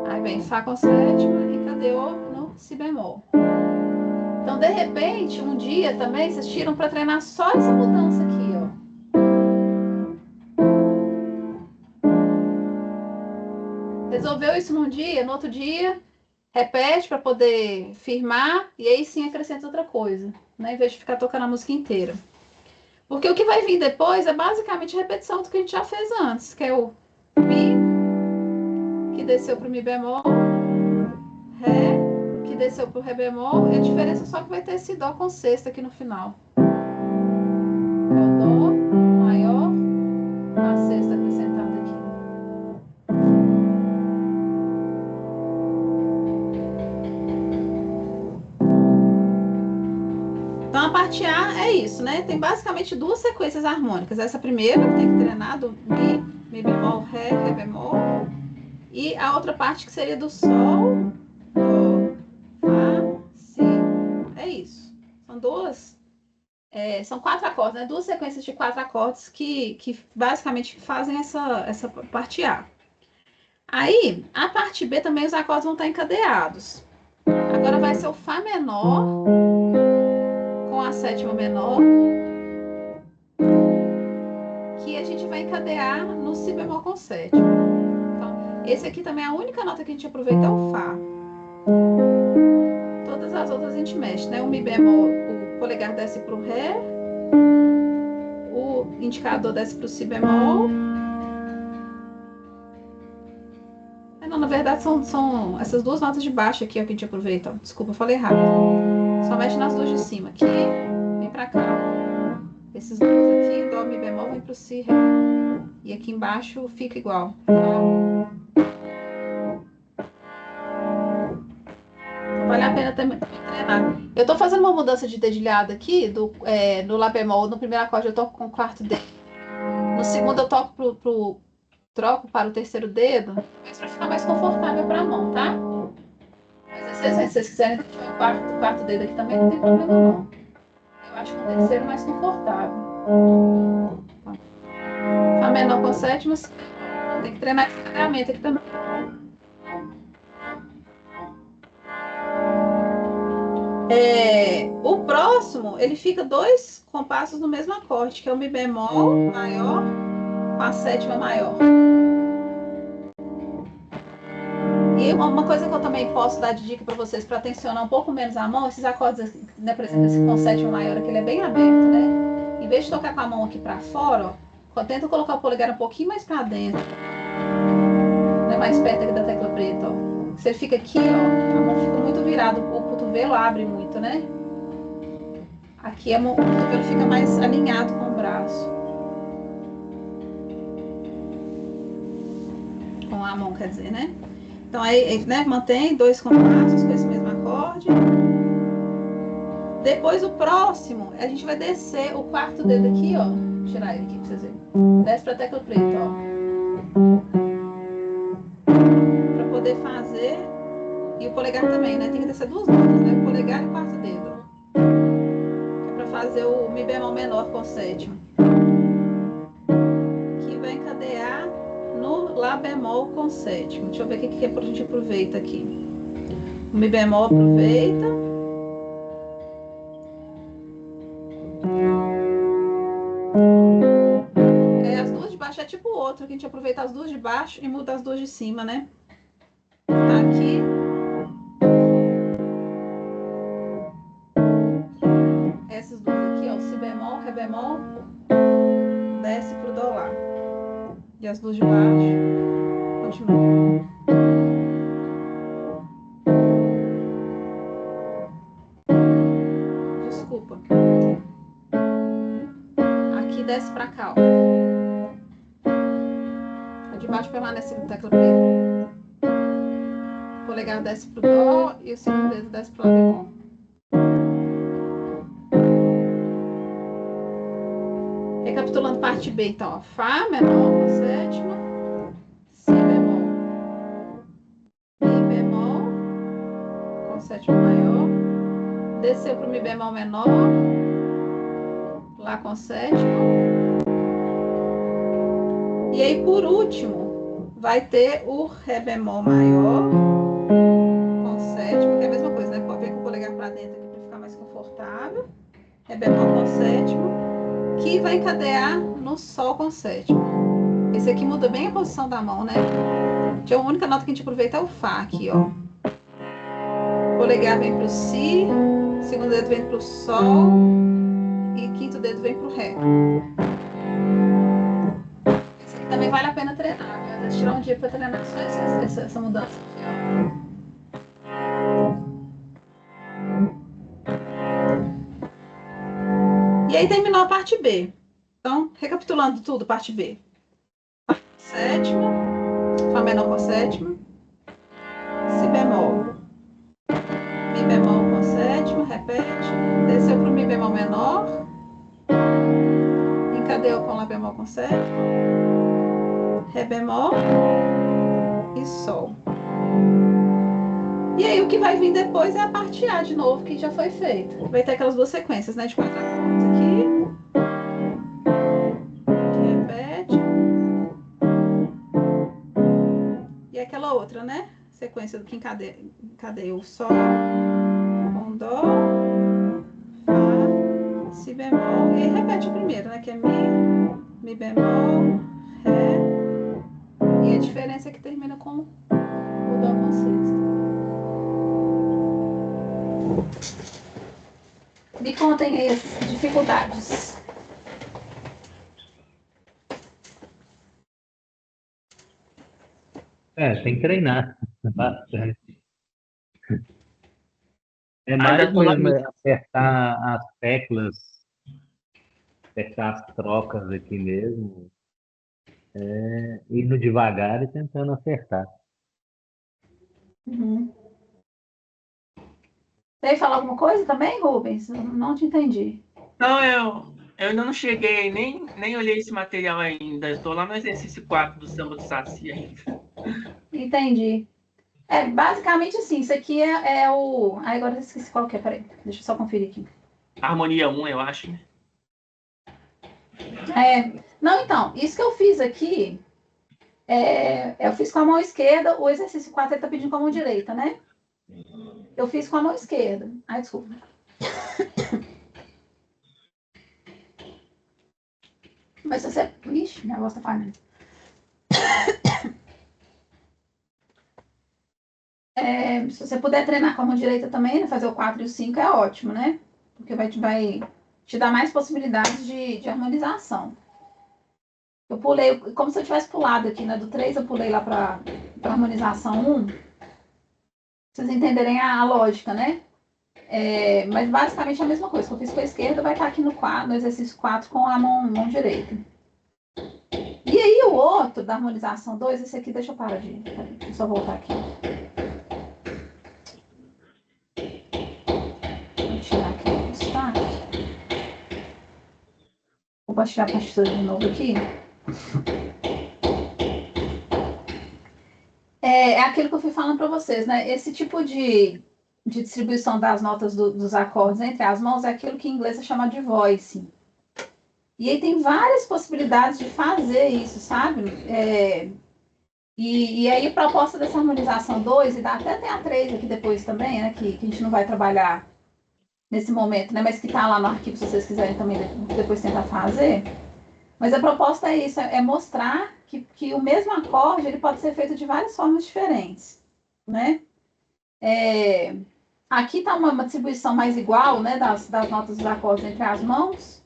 Aí vem Fá com sétima e encadeou no Si bemol. Então, de repente, um dia também vocês tiram para treinar só essa mudança aqui, ó. Resolveu isso num dia, no outro dia, repete para poder firmar e aí sim acrescenta outra coisa, né? Em vez de ficar tocando a música inteira. Porque o que vai vir depois é basicamente a repetição do que a gente já fez antes, que é o Mi, que desceu para o Mi bemol, Ré, que desceu para o Ré bemol, e a diferença só que vai ter esse Dó com sexta aqui no final. É o Dó maior, a sexta acrescentada aqui. Então, a parte A é isso, né? Tem basicamente 2 sequências harmônicas. Essa primeira, que tem que treinar, do Mi, Mi bemol, Ré, Ré bemol. E a outra parte que seria do Sol, Dó, Fá, Si. É isso. São 2... são 4 acordes, né? 2 sequências de 4 acordes que basicamente fazem essa parte A. Aí, a parte B também os acordes vão estar encadeados. Agora vai ser o Fá menor com a sétima menor, que a gente vai encadear no Si bemol com sétima. Então, esse aqui também é a única nota que a gente aproveita é o Fá. Todas as outras a gente mexe, né? O Mi bemol, o polegar desce para o Ré, o indicador desce para o Si bemol. Não, na verdade são essas 2 notas de baixo aqui ó, que a gente aproveita. Desculpa, eu falei errado. Só mexe nas 2 de cima aqui, vem pra cá. Esses dois aqui, Dó, Mi bemol, vem pro Si, Ré. E aqui embaixo fica igual. Tá? Vale a pena também treinar. Eu tô fazendo uma mudança de dedilhado aqui, no Lá bemol. No primeiro acorde eu toco com o quarto dedo. No segundo eu toco troco para o terceiro dedo, mas para ficar mais confortável para a mão, tá? Mas se vocês quiserem deixar o quarto dedo aqui também, não tem problema não. Eu acho que o terceiro é mais confortável. Tá. Fá menor com sétima, tem que treinar esse treinamento aqui também. O próximo, ele fica 2 compassos no mesmo acorde, que é o Mi bemol maior com a sétima maior. E uma coisa que eu também posso dar de dica para vocês, para tensionar um pouco menos a mão, esses acordes, né, por exemplo, esse com sétima maior aqui, ele é bem aberto, né? Em vez de tocar com a mão aqui para fora, ó, tenta colocar o polegar um pouquinho mais para dentro, né, mais perto aqui da tecla preta, ó. Se ele fica aqui, ó, a mão fica muito virada, o cotovelo abre muito, né? Aqui o cotovelo fica mais alinhado com o braço. Com a mão, quer dizer, né? Então aí, né, mantém 2 compassos com esse mesmo acorde. Depois o próximo, a gente vai descer o quarto dedo aqui, ó. Vou tirar ele aqui pra vocês verem. Desce pra tecla preta, ó. Pra poder fazer. E o polegar também, né? Tem que descer 2 notas, né? O polegar e o quarto dedo, ó. Que é pra fazer o Mi bemol menor com sétima. Que vai encadear no Lá bemol com sétima. Deixa eu ver o que a gente aproveita aqui. O Mi bemol aproveita. As duas de baixo é tipo o outro, que a gente aproveita as duas de baixo e muda as duas de cima, né? Tá aqui. Essas duas aqui, ó, o Si bemol, Ré bemol, desce pro Dó Lá. E as duas de baixo, continua. Desculpa. Aqui desce pra cá, ó. A de baixo permanece na tecla preta. O polegar desce pro Dó e o segundo dedo desce pro Lá bemol. Recapitulando parte B, então, ó. Fá menor com sétima, Si bemol, Mi bemol com sétima maior, desceu pro Mi bemol menor, Lá com sétima, e aí por último vai ter o Ré bemol maior com sétima, que é a mesma coisa, né? Pode ver com o polegar para dentro aqui para ficar mais confortável. Ré bemol com sétima, que vai encadear no Sol com sétima. Esse aqui muda bem a posição da mão, né? A única nota que a gente aproveita é o Fá aqui, ó. O polegar vem pro Si, segundo dedo vem pro Sol e quinto dedo vem pro Ré. Esse aqui também vale a pena treinar, viu? Às vezes tirar um dia para treinar só essa mudança aqui, ó. E aí terminou a parte B. Então, recapitulando tudo, parte B. Fá sétima, Fá menor com sétima, Si bemol, Mi bemol com sétima, repete, desceu para o Mi bemol menor, encadeou com Lá bemol com sétima, Ré bemol e Sol. E aí o que vai vir depois é a parte A de novo, que já foi feita. Vai ter aquelas duas sequências, né, de 4 acordes aqui. Repete. E aquela outra, né? Sequência do que encadeia o Sol com Dó, Fá, Si bemol. E aí repete o primeiro, né? Que é Mi bemol, Ré. E a diferença é que termina com o Dó com sexta. Me contem aí as dificuldades. Tem que treinar bastante. É Ainda mais tô lá mesmo acertar as teclas acertar as trocas aqui mesmo, indo devagar e tentando acertar. Uhum. Você ia falar alguma coisa também, Rubens? Eu não te entendi. Não, eu ainda não cheguei, nem olhei esse material ainda. Estou lá no exercício 4 do samba do Saci ainda. Entendi. Basicamente assim, isso aqui é o. Ai, agora eu esqueci qual que é, peraí. Deixa eu só conferir aqui. Harmonia 1, eu acho, né? Não, então, isso que eu fiz aqui, eu fiz com a mão esquerda, o exercício 4 ele tá pedindo com a mão direita, né? Eu fiz com a mão esquerda. Ai, desculpa. Mas se você. Ixi, minha voz tá falhando. Se você puder treinar com a mão direita também, né, fazer o 4 e o 5 é ótimo, né? Porque vai te dar mais possibilidades de harmonização. Eu pulei, como se eu tivesse pulado aqui, né? Do 3 eu pulei lá para harmonização 1. Pra vocês entenderem a lógica, né? Mas basicamente é a mesma coisa. Que eu fiz com a esquerda vai estar aqui no exercício 4 com a mão direita. E aí o outro da harmonização 2, esse aqui, deixa eu parar de. Deixa eu só voltar aqui. Vou tirar aqui o destaque. Vou baixar a partitura de novo aqui. É aquilo que eu fui falando para vocês, né? Esse tipo de distribuição das notas dos acordes entre as mãos é aquilo que em inglês é chamado de voicing. E aí tem várias possibilidades de fazer isso, sabe? E aí a proposta dessa harmonização 2, e até tem a 3 aqui depois também, né? Que a gente não vai trabalhar nesse momento, né? Mas que está lá no arquivo se vocês quiserem também depois tentar fazer. Mas a proposta é isso, é mostrar que o mesmo acorde ele pode ser feito de várias formas diferentes, né? Aqui está uma distribuição mais igual, né, das notas dos acordes entre as mãos.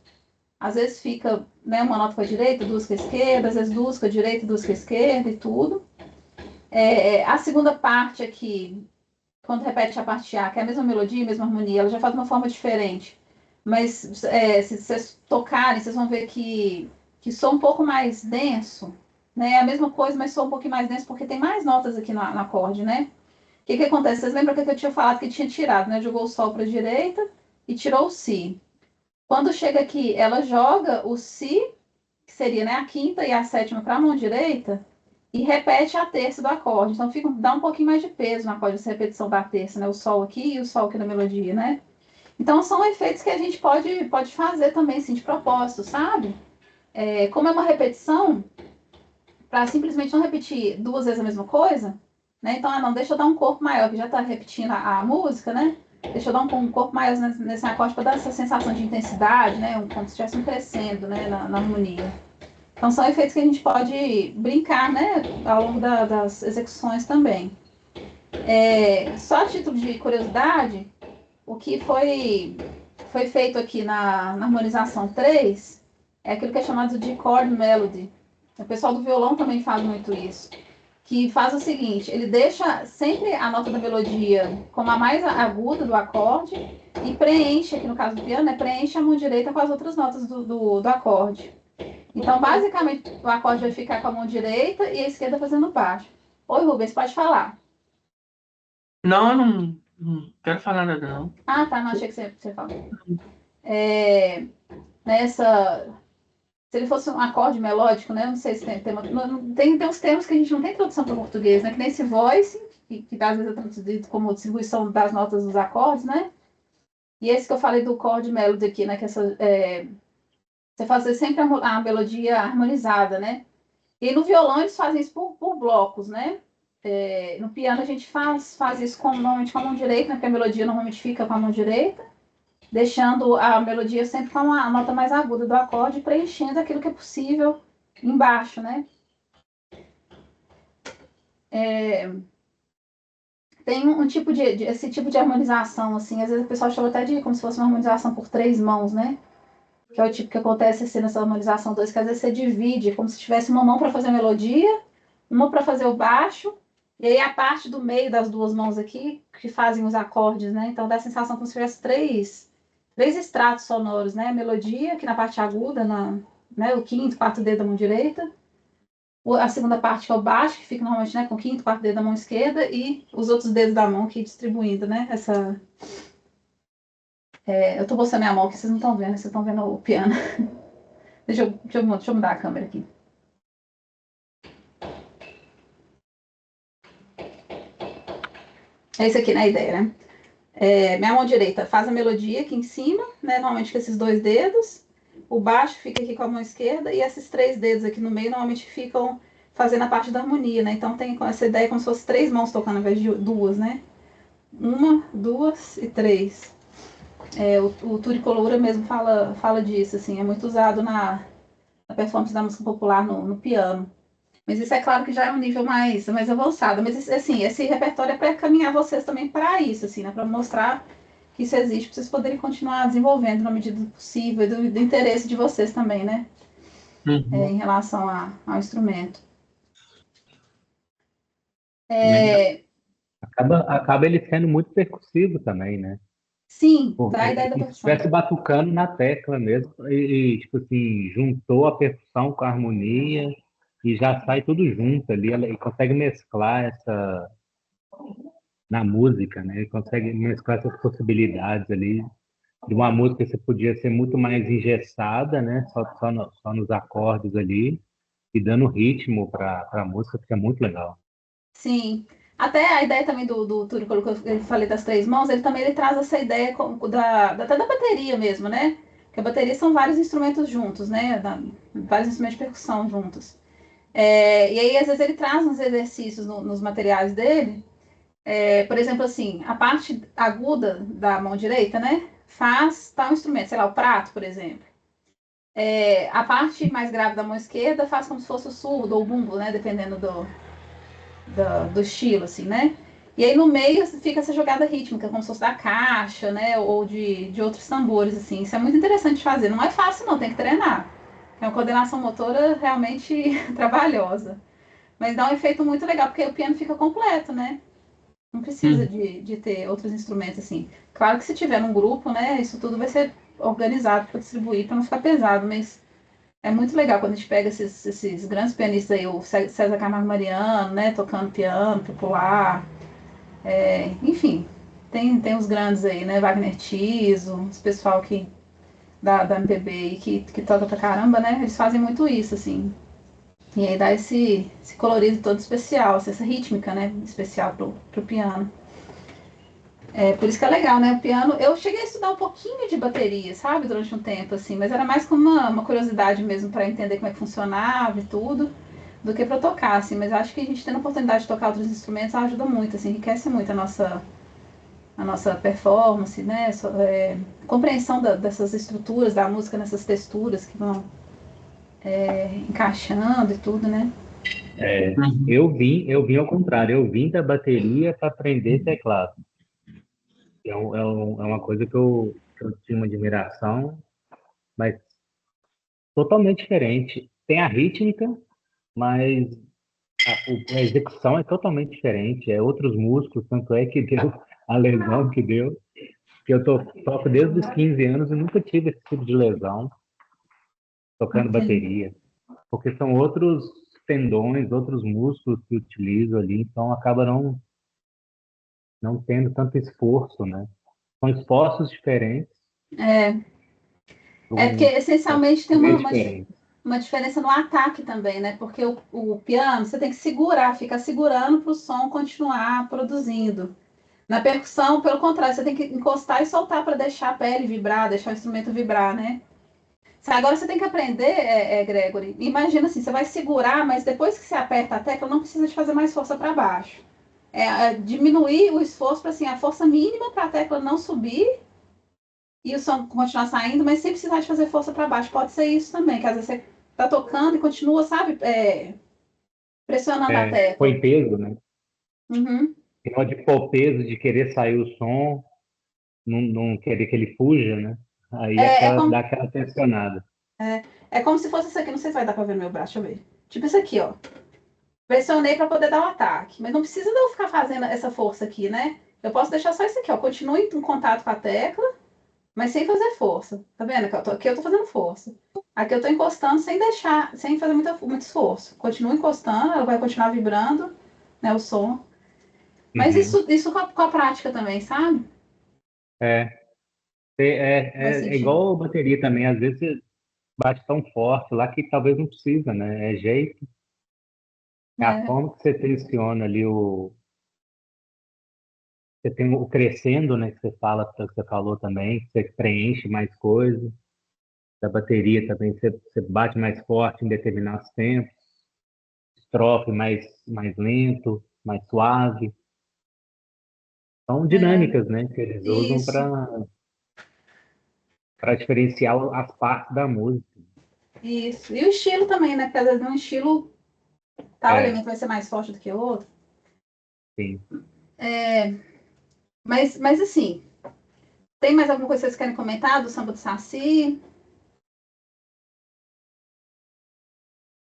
Às vezes fica, né, uma nota com a direita, duas com a esquerda, às vezes duas com a direita, duas com a esquerda e tudo. A segunda parte aqui, quando repete a parte A, que é a mesma melodia, a mesma harmonia, ela já faz de uma forma diferente. Mas se vocês tocarem, vocês vão ver que soa um pouco mais denso, né? É a mesma coisa, mas soa um pouquinho mais denso, porque tem mais notas aqui no acorde, né? O que acontece? Vocês lembram que eu tinha falado que tinha tirado, né? Jogou o Sol para a direita e tirou o Si. Quando chega aqui, ela joga o Si, que seria, né, a quinta e a sétima para a mão direita, e repete a terça do acorde. Então dá um pouquinho mais de peso no acorde, essa repetição da terça, né? O Sol aqui e o Sol aqui na melodia, né? Então são efeitos que a gente pode fazer também, assim, de propósito, sabe? Como é uma repetição, para simplesmente não repetir duas vezes a mesma coisa, né? Então, não, deixa eu dar um corpo maior, que já está repetindo a música, né? Deixa eu dar um corpo maior nesse acorde para dar essa sensação de intensidade, né? Como se estivesse crescendo, né? Na harmonia. Então, são efeitos que a gente pode brincar, né? Ao longo das execuções também. Só a título de curiosidade, o que foi feito aqui na harmonização 3 é aquilo que é chamado de chord melody. O pessoal do violão também faz muito isso. Que faz o seguinte, ele deixa sempre a nota da melodia como a mais aguda do acorde e preenche, aqui no caso do piano, preenche a mão direita com as outras notas do acorde. Então, basicamente, o acorde vai ficar com a mão direita e a esquerda fazendo baixo. Oi, Rubens, pode falar. Não, eu não quero falar nada, não. Ah, tá, não, achei que você falou. Se ele fosse um acorde melódico, né? Eu não sei se tem uns termos que a gente não tem tradução para o português, né? Que nem esse voice, que às vezes é traduzido como distribuição das notas dos acordes, né? E esse que eu falei do chord melody aqui, né? Que você fazer sempre a melodia harmonizada, né? E no violão eles fazem isso por blocos, né? No piano a gente faz isso normalmente com a mão direita, né? Porque a melodia normalmente fica com a mão direita, deixando a melodia sempre com a nota mais aguda do acorde, preenchendo aquilo que é possível embaixo, né? Tem esse tipo de harmonização, assim, às vezes o pessoal chama até de como se fosse uma harmonização por três mãos, né? Que é o tipo que acontece assim, nessa harmonização 2, que às vezes você divide, como se tivesse uma mão para fazer a melodia, uma para fazer o baixo, e aí a parte do meio das duas mãos aqui, que fazem os acordes, né? Então dá a sensação como se tivesse três estratos sonoros, né? A melodia, aqui na parte aguda, né? O quinto, quarto dedo da mão direita. A segunda parte, que é o baixo, que fica normalmente, né, com o quinto, quarto dedo da mão esquerda, e os outros dedos da mão aqui distribuindo, né? Eu tô mostrando minha mão aqui, vocês não estão vendo, vocês estão vendo o piano. Deixa eu mudar a câmera aqui. É isso aqui, né, a ideia, né? Minha mão direita faz a melodia aqui em cima, né? Normalmente com esses dois dedos. O baixo fica aqui com a mão esquerda e esses três dedos aqui no meio normalmente ficam fazendo a parte da harmonia, né? Então tem essa ideia como se fosse três mãos tocando ao invés de duas, né? Uma, duas e três. O Turi Coloura mesmo fala disso, assim, é muito usado na performance da música popular no piano. Mas isso é claro que já é um nível mais avançado. Mas, assim, esse repertório é para caminhar vocês também para isso, assim, né? Para mostrar que isso existe, para vocês poderem continuar desenvolvendo na medida do possível e do interesse de vocês também, né? Uhum. Em relação ao instrumento. Acaba ele sendo muito percussivo também, né? Sim, dá a Porque ideia da se percussão. estivesse batucando na tecla mesmo, tipo assim, juntou a percussão com a harmonia e já sai tudo junto ali, e consegue mesclar na música, né? E consegue mesclar essas possibilidades ali de uma música que você podia ser muito mais engessada, né? Só nos acordes ali e dando ritmo para a música, fica muito legal. Sim. Até a ideia também do Túlio, que eu falei das três mãos, ele traz essa ideia até da bateria mesmo, né? Porque a bateria são vários instrumentos juntos, né? Vários instrumentos de percussão juntos. E aí, às vezes, ele traz uns exercícios nos materiais dele. Por exemplo, assim, a parte aguda da mão direita, né? Faz tal instrumento, sei lá, o prato, por exemplo. A parte mais grave da mão esquerda faz como se fosse o surdo ou o bumbo, né? Dependendo do estilo, assim, né? E aí no meio fica essa jogada rítmica, como se fosse da caixa, né? Ou de outros tambores, assim. Isso é muito interessante de fazer. Não é fácil, não, tem que treinar. É uma coordenação motora realmente trabalhosa. Mas dá um efeito muito legal, porque o piano fica completo, né? Não precisa de ter outros instrumentos, assim. Claro que se tiver num grupo, né? Isso tudo vai ser organizado para distribuir, para não ficar pesado, mas é muito legal quando a gente pega esses grandes pianistas aí, o César Camargo Mariano, né, tocando piano popular, enfim, tem os grandes aí, né, Wagner Tiso, esse pessoal da MPB aí que toca pra caramba, né, eles fazem muito isso, assim, e aí dá esse colorido todo especial, assim, essa rítmica, né, especial pro piano. Por isso que é legal, né? O piano. Eu cheguei a estudar um pouquinho de bateria, sabe? Durante um tempo, assim, mas era mais como uma curiosidade mesmo para entender como é que funcionava e tudo, do que para tocar, assim. Mas acho que a gente tendo a oportunidade de tocar outros instrumentos ajuda muito, assim, enriquece muito a nossa performance, né? Compreensão dessas estruturas da música, nessas texturas que vão encaixando e tudo, né? Eu vim ao contrário, eu vim da bateria para aprender teclado. É uma coisa que eu tinha uma admiração, mas totalmente diferente. Tem a rítmica, mas a execução é totalmente diferente. É outros músculos, tanto é que deu a lesão que deu. Que eu toco desde os 15 anos e nunca tive esse tipo de lesão tocando Entendi. bateria. Porque são outros tendões, outros músculos que utilizo ali, então acaba não tendo tanto esforço, né? São esforços diferentes, É, porque um essencialmente tem meio diferente. uma diferença no ataque também, né? Porque o piano você tem que segurar, ficar segurando para o som continuar produzindo. Na percussão, pelo contrário, você tem que encostar e soltar para deixar a pele vibrar, deixar o instrumento vibrar, né? Agora você tem que aprender, Gregory. Imagina assim, você vai segurar, mas depois que você aperta a tecla, não precisa de fazer mais força para baixo. Diminuir o esforço para assim, a força mínima para a tecla não subir e o som continuar saindo, mas sem precisar de fazer força para baixo. Pode ser isso também, que às vezes você tá tocando e continua, sabe, pressionando a tecla. Põe peso, né? Uhum. Tem pode pôr peso de querer sair o som, não querer que ele fuja, né? Aí É, é, dá como, aquela tensionada. é como se fosse isso aqui, não sei se vai dar para ver no meu braço, deixa eu ver. Tipo isso aqui, ó. Pressionei para poder dar o ataque, mas não precisa de eu ficar fazendo essa força aqui, né? Eu posso deixar só isso aqui, ó. Continue em contato com a tecla mas sem fazer força. Tá vendo? Aqui eu tô fazendo força. Aqui eu tô encostando sem deixar, sem fazer muito esforço. Continuo encostando, ela vai continuar vibrando, né, o som. Mas isso com a prática também, sabe? É, Vai é sentindo. igual bateria também, às vezes você bate tão forte lá que talvez não precisa, né? É jeito, é a É, forma que você tensiona ali você tem o crescendo, né? Que você fala, que você falou também, que você preenche mais coisas. Da bateria também, você bate mais forte em determinados tempos, estrofe mais lento, mais suave. São é, dinâmicas, né? Que eles usam isso, para diferenciar as partes da música. isso. E o estilo também, né? Porque às vezes um estilo, tal elemento É, vai ser mais forte do que o outro. sim. Mas assim, tem mais alguma coisa que vocês querem comentar do samba do Saci?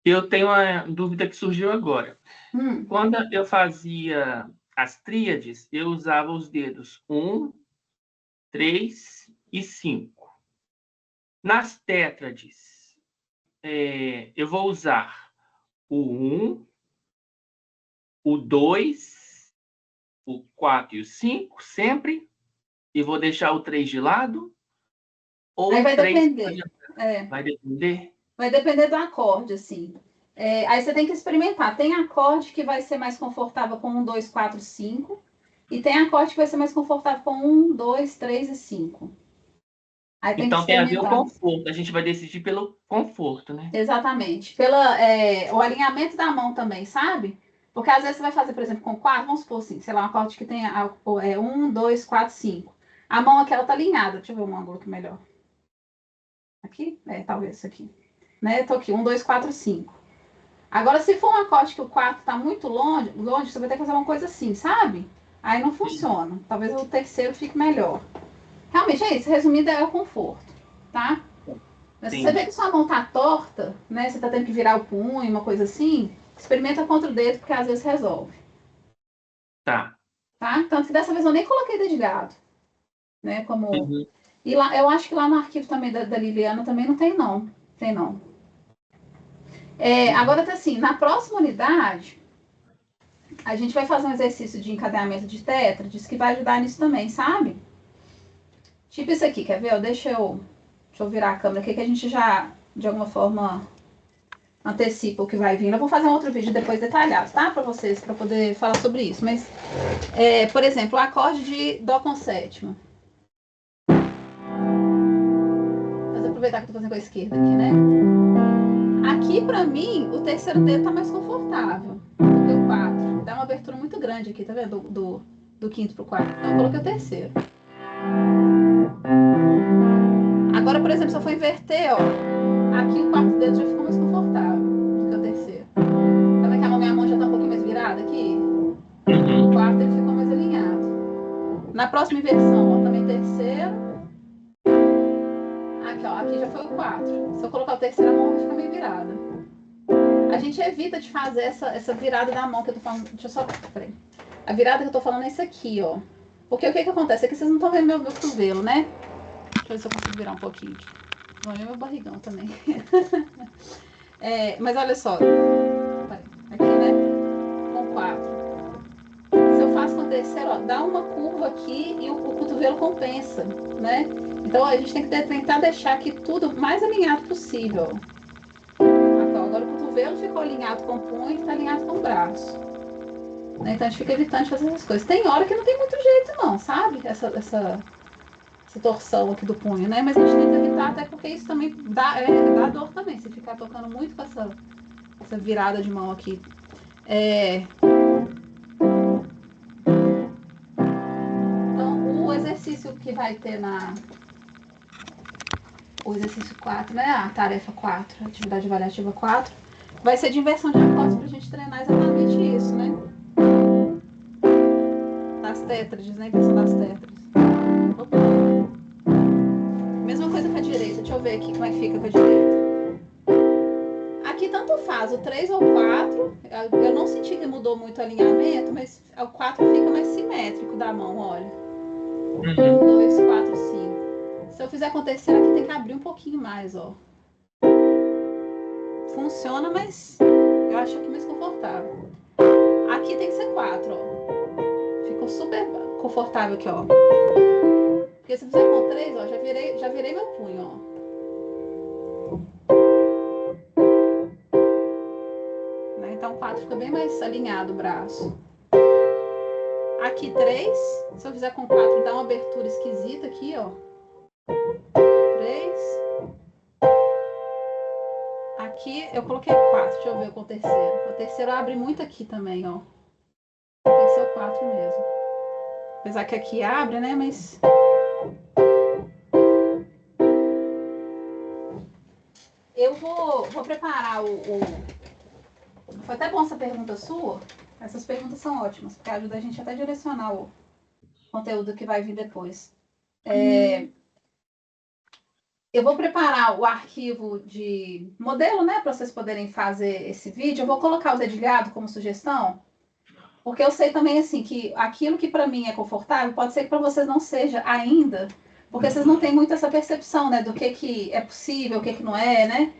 Eu tenho uma dúvida que surgiu agora. Hum, Quando eu fazia as tríades, eu usava os dedos 1, 3 e 5. Nas tétrades, eu vou usar o 1, o 2, o 4 e o 5 sempre, e vou deixar o 3 de lado, aí ou o vai 3 depender. É, vai depender? vai depender do acorde, assim. Aí você tem que experimentar. Tem acorde que vai ser mais confortável com 1, 2, 4, 5. E tem acorde que vai ser mais confortável com 1, 2, 3 e 5. Aí tem que Então tem a ver o experimentar. conforto, a gente vai decidir pelo conforto, né? Exatamente. O alinhamento da mão também, sabe? Porque às vezes você vai fazer, por exemplo, com 4, vamos supor assim, sei lá, um acorde que tem 1, 2, 4, 5. A mão aqui, ela tá alinhada. Deixa eu ver um ângulo aqui melhor. Aqui? Talvez isso aqui. Né? Tô aqui, 1, 2, 4, 5. Agora, se for um acorde que o 4 está muito longe, você vai ter que fazer uma coisa assim, sabe? Aí não funciona. Talvez o terceiro fique melhor. Realmente é isso. Resumindo, é o conforto, tá? Mas se você vê que Entendi. sua mão tá torta, né? Você tá tendo que virar o punho, uma coisa assim, experimenta contra o dedo, porque às vezes resolve, Tá. tá? Tanto que dessa vez eu nem coloquei dedilhado, né? Como... Uhum. E lá, eu acho que lá no arquivo também da Liliana também não tem, não. Tem não. Uhum. Agora, assim, na próxima unidade, a gente vai fazer um exercício de encadeamento de tétrades que vai ajudar nisso também, sabe? Tipo isso aqui, quer ver? Deixa eu virar a câmera aqui que a gente já, de alguma forma, antecipa o que vai vir. Eu vou fazer um outro vídeo depois detalhado, tá? Para vocês, para poder falar sobre isso. Mas, por exemplo, o acorde de Dó com sétima. Vou aproveitar que eu tô fazendo com a esquerda aqui, né? Aqui, para mim, o terceiro dedo tá mais confortável do que o 4. Dá uma abertura muito grande aqui, tá vendo? Do quinto pro quarto. Então, eu coloquei o terceiro. Agora, por exemplo, se eu for inverter, ó, aqui o quarto dedo já ficou mais confortável do que o terceiro. Tá vendo que a minha mão já tá um pouquinho mais virada aqui? O Uhum. quarto ele ficou mais alinhado. Na próxima inversão, ó, também terceiro. Aqui, ó, aqui já foi o 4. Se eu colocar o terceiro, a mão vai ficar meio virada. A gente evita de fazer essa virada da mão que eu tô falando. Deixa eu só. Peraí. A virada que eu tô falando é isso aqui, ó. Porque o que acontece? Aqui vocês não estão vendo meu cotovelo, né? Deixa eu ver se eu consigo virar um pouquinho aqui. Vou ver meu barrigão também. Mas olha só. Aqui, né? Com 4. Se eu faço com o terceiro, ó, dá uma curva aqui e o cotovelo compensa, né? Então a gente tem que tentar deixar aqui tudo mais alinhado possível. Aqui, ó, agora o cotovelo ficou alinhado com o punho e está alinhado com o braço. Né? Então a gente fica evitando de fazer essas coisas. Tem hora que não tem muito jeito, não, sabe? Essa torção aqui do punho, né? Mas a gente tenta evitar, até porque isso também dá dor também. Se ficar tocando muito com essa virada de mão aqui. Então, o exercício que vai ter o exercício 4, né? A tarefa 4, atividade avaliativa 4, vai ser de inversão de acordes pra gente treinar exatamente isso, né? Das tétrades, né? Inversão das tétrades. Opa. Mesma coisa com a direita. Deixa eu ver aqui como é que fica com a direita. Aqui tanto faz, o 3 ou o 4. Eu não senti que mudou muito o alinhamento, mas o 4 fica mais simétrico da mão, olha. 1, 2, 4, 5. Se eu fizer acontecer aqui, tem que abrir um pouquinho mais, ó. Funciona, mas eu acho aqui mais confortável. Aqui tem que ser 4, ó. Ficou super confortável aqui, ó. Porque se eu fizer com 3, ó, já virei meu punho, ó. Então 4 fica bem mais alinhado o braço. Aqui 3, se eu fizer com 4, dá uma abertura esquisita aqui, ó. 3. Aqui eu coloquei 4, deixa eu ver com o terceiro. O terceiro abre muito aqui também, ó. Tem que ser o 4 mesmo. Apesar que aqui abre, né, mas... Eu vou preparar Foi até bom essa pergunta sua. Essas perguntas são ótimas, porque ajuda a gente até a direcionar o conteúdo que vai vir depois. Eu vou preparar o arquivo de modelo, né, para vocês poderem fazer esse vídeo. Eu vou colocar o dedilhado como sugestão, porque eu sei também, assim, que aquilo que para mim é confortável, pode ser que para vocês não seja ainda, porque vocês não têm muito essa percepção, né, do que é possível, o que não é, né?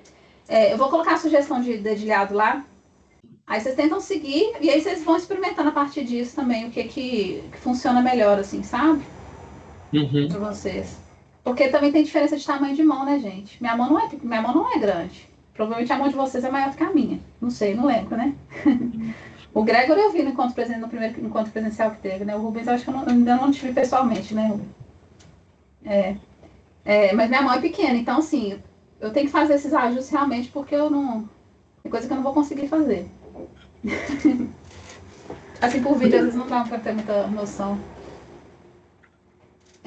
Eu vou colocar a sugestão de dedilhado lá. Aí vocês tentam seguir e aí vocês vão experimentando a partir disso também o que funciona melhor, assim, sabe? Para vocês. Porque também tem diferença de tamanho de mão, né, gente? Minha mão não é grande. Provavelmente a mão de vocês é maior do que a minha. Não sei, não lembro, né? O Gregor eu vi no primeiro encontro presencial que teve, né? O Rubens eu acho que eu ainda não tive pessoalmente, né, Rubens? Mas minha mão é pequena, então assim, eu tenho que fazer esses ajustes realmente porque eu não... Tem coisa que eu não vou conseguir fazer. Assim, por vídeo, às vezes não dá pra ter muita noção.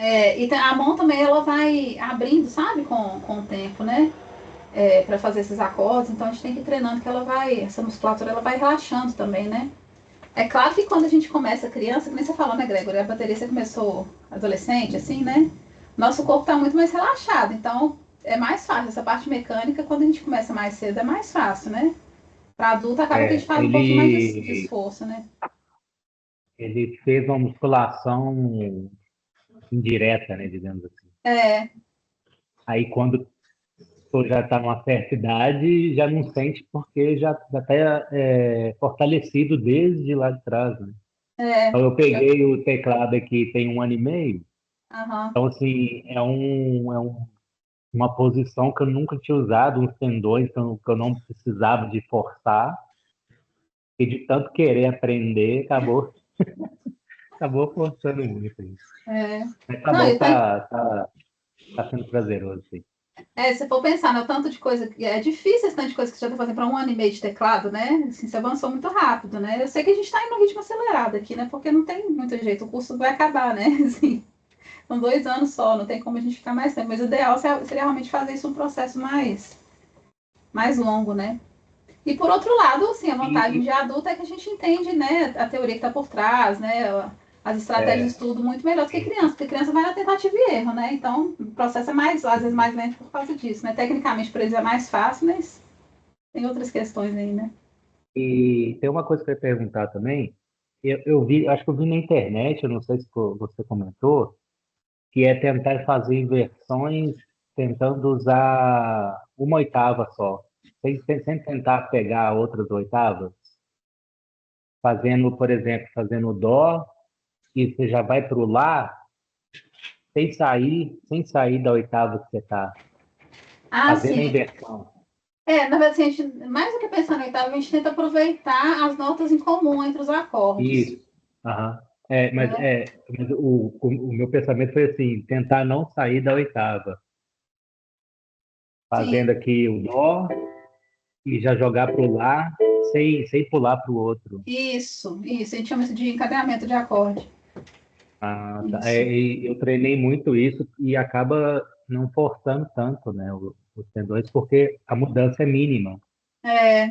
E a mão também, ela vai abrindo, sabe, com o tempo, né? Pra fazer esses acordes, então a gente tem que ir treinando que essa musculatura, ela vai relaxando também, né? É claro que quando a gente começa criança, que nem você falou, né, Gregor? A bateria você começou adolescente, assim, né? Nosso corpo tá muito mais relaxado, então é mais fácil. Essa parte mecânica, quando a gente começa mais cedo, é mais fácil, né? Para adulto, acaba que a gente faz um pouquinho mais de esforço, né? Ele fez uma musculação indireta, né, digamos assim. Aí quando já está numa certa idade, já não sente porque já está fortalecido desde lá de trás, né? Então eu peguei o teclado aqui tem 1 ano e meio, então assim, uma posição que eu nunca tinha usado, uns tendões que eu não precisava de forçar, e de tanto querer aprender, acabou forçando muito isso. Mas tá bom, tá sendo prazeroso, sim. Se for pensar, né, o tanto de coisa... É difícil esse tanto de coisa que você já está fazendo para 1 ano e meio de teclado, né? Assim, você avançou muito rápido, né? Eu sei que a gente está indo no ritmo acelerado aqui, né? Porque não tem muito jeito, o curso vai acabar, né? Assim, são 2 anos só, não tem como a gente ficar mais tempo. Mas o ideal seria realmente fazer isso um processo mais longo, né? E por outro lado, assim, a vantagem de adulto é que a gente entende, né, a teoria que está por trás, né? As estratégias de estudo muito melhor do que criança, porque criança vai na tentativa e erro, né? Então, o processo é às vezes mais lento por causa disso, né? Tecnicamente, para eles é mais fácil, mas tem outras questões aí, né? E tem uma coisa que eu ia perguntar também. Eu vi, acho que eu vi na internet, eu não sei se você comentou, que é tentar fazer inversões tentando usar uma oitava só, sem tentar pegar outras oitavas. Fazendo, por exemplo, fazendo Dó, e você já vai para o Lá, sem sair da oitava que você está. Fazendo a inversão. Na verdade, assim, mais do que pensar na oitava, a gente tenta aproveitar as notas em comum entre os acordes. Isso. Mas o meu pensamento foi assim, tentar não sair da oitava. Fazendo aqui o Dó e já jogar para o Lá sem pular para o outro. Isso. A gente chama isso de encadeamento de acorde. Tá. Eu treinei muito isso e acaba não forçando tanto, né, os tendões, porque a mudança é mínima. A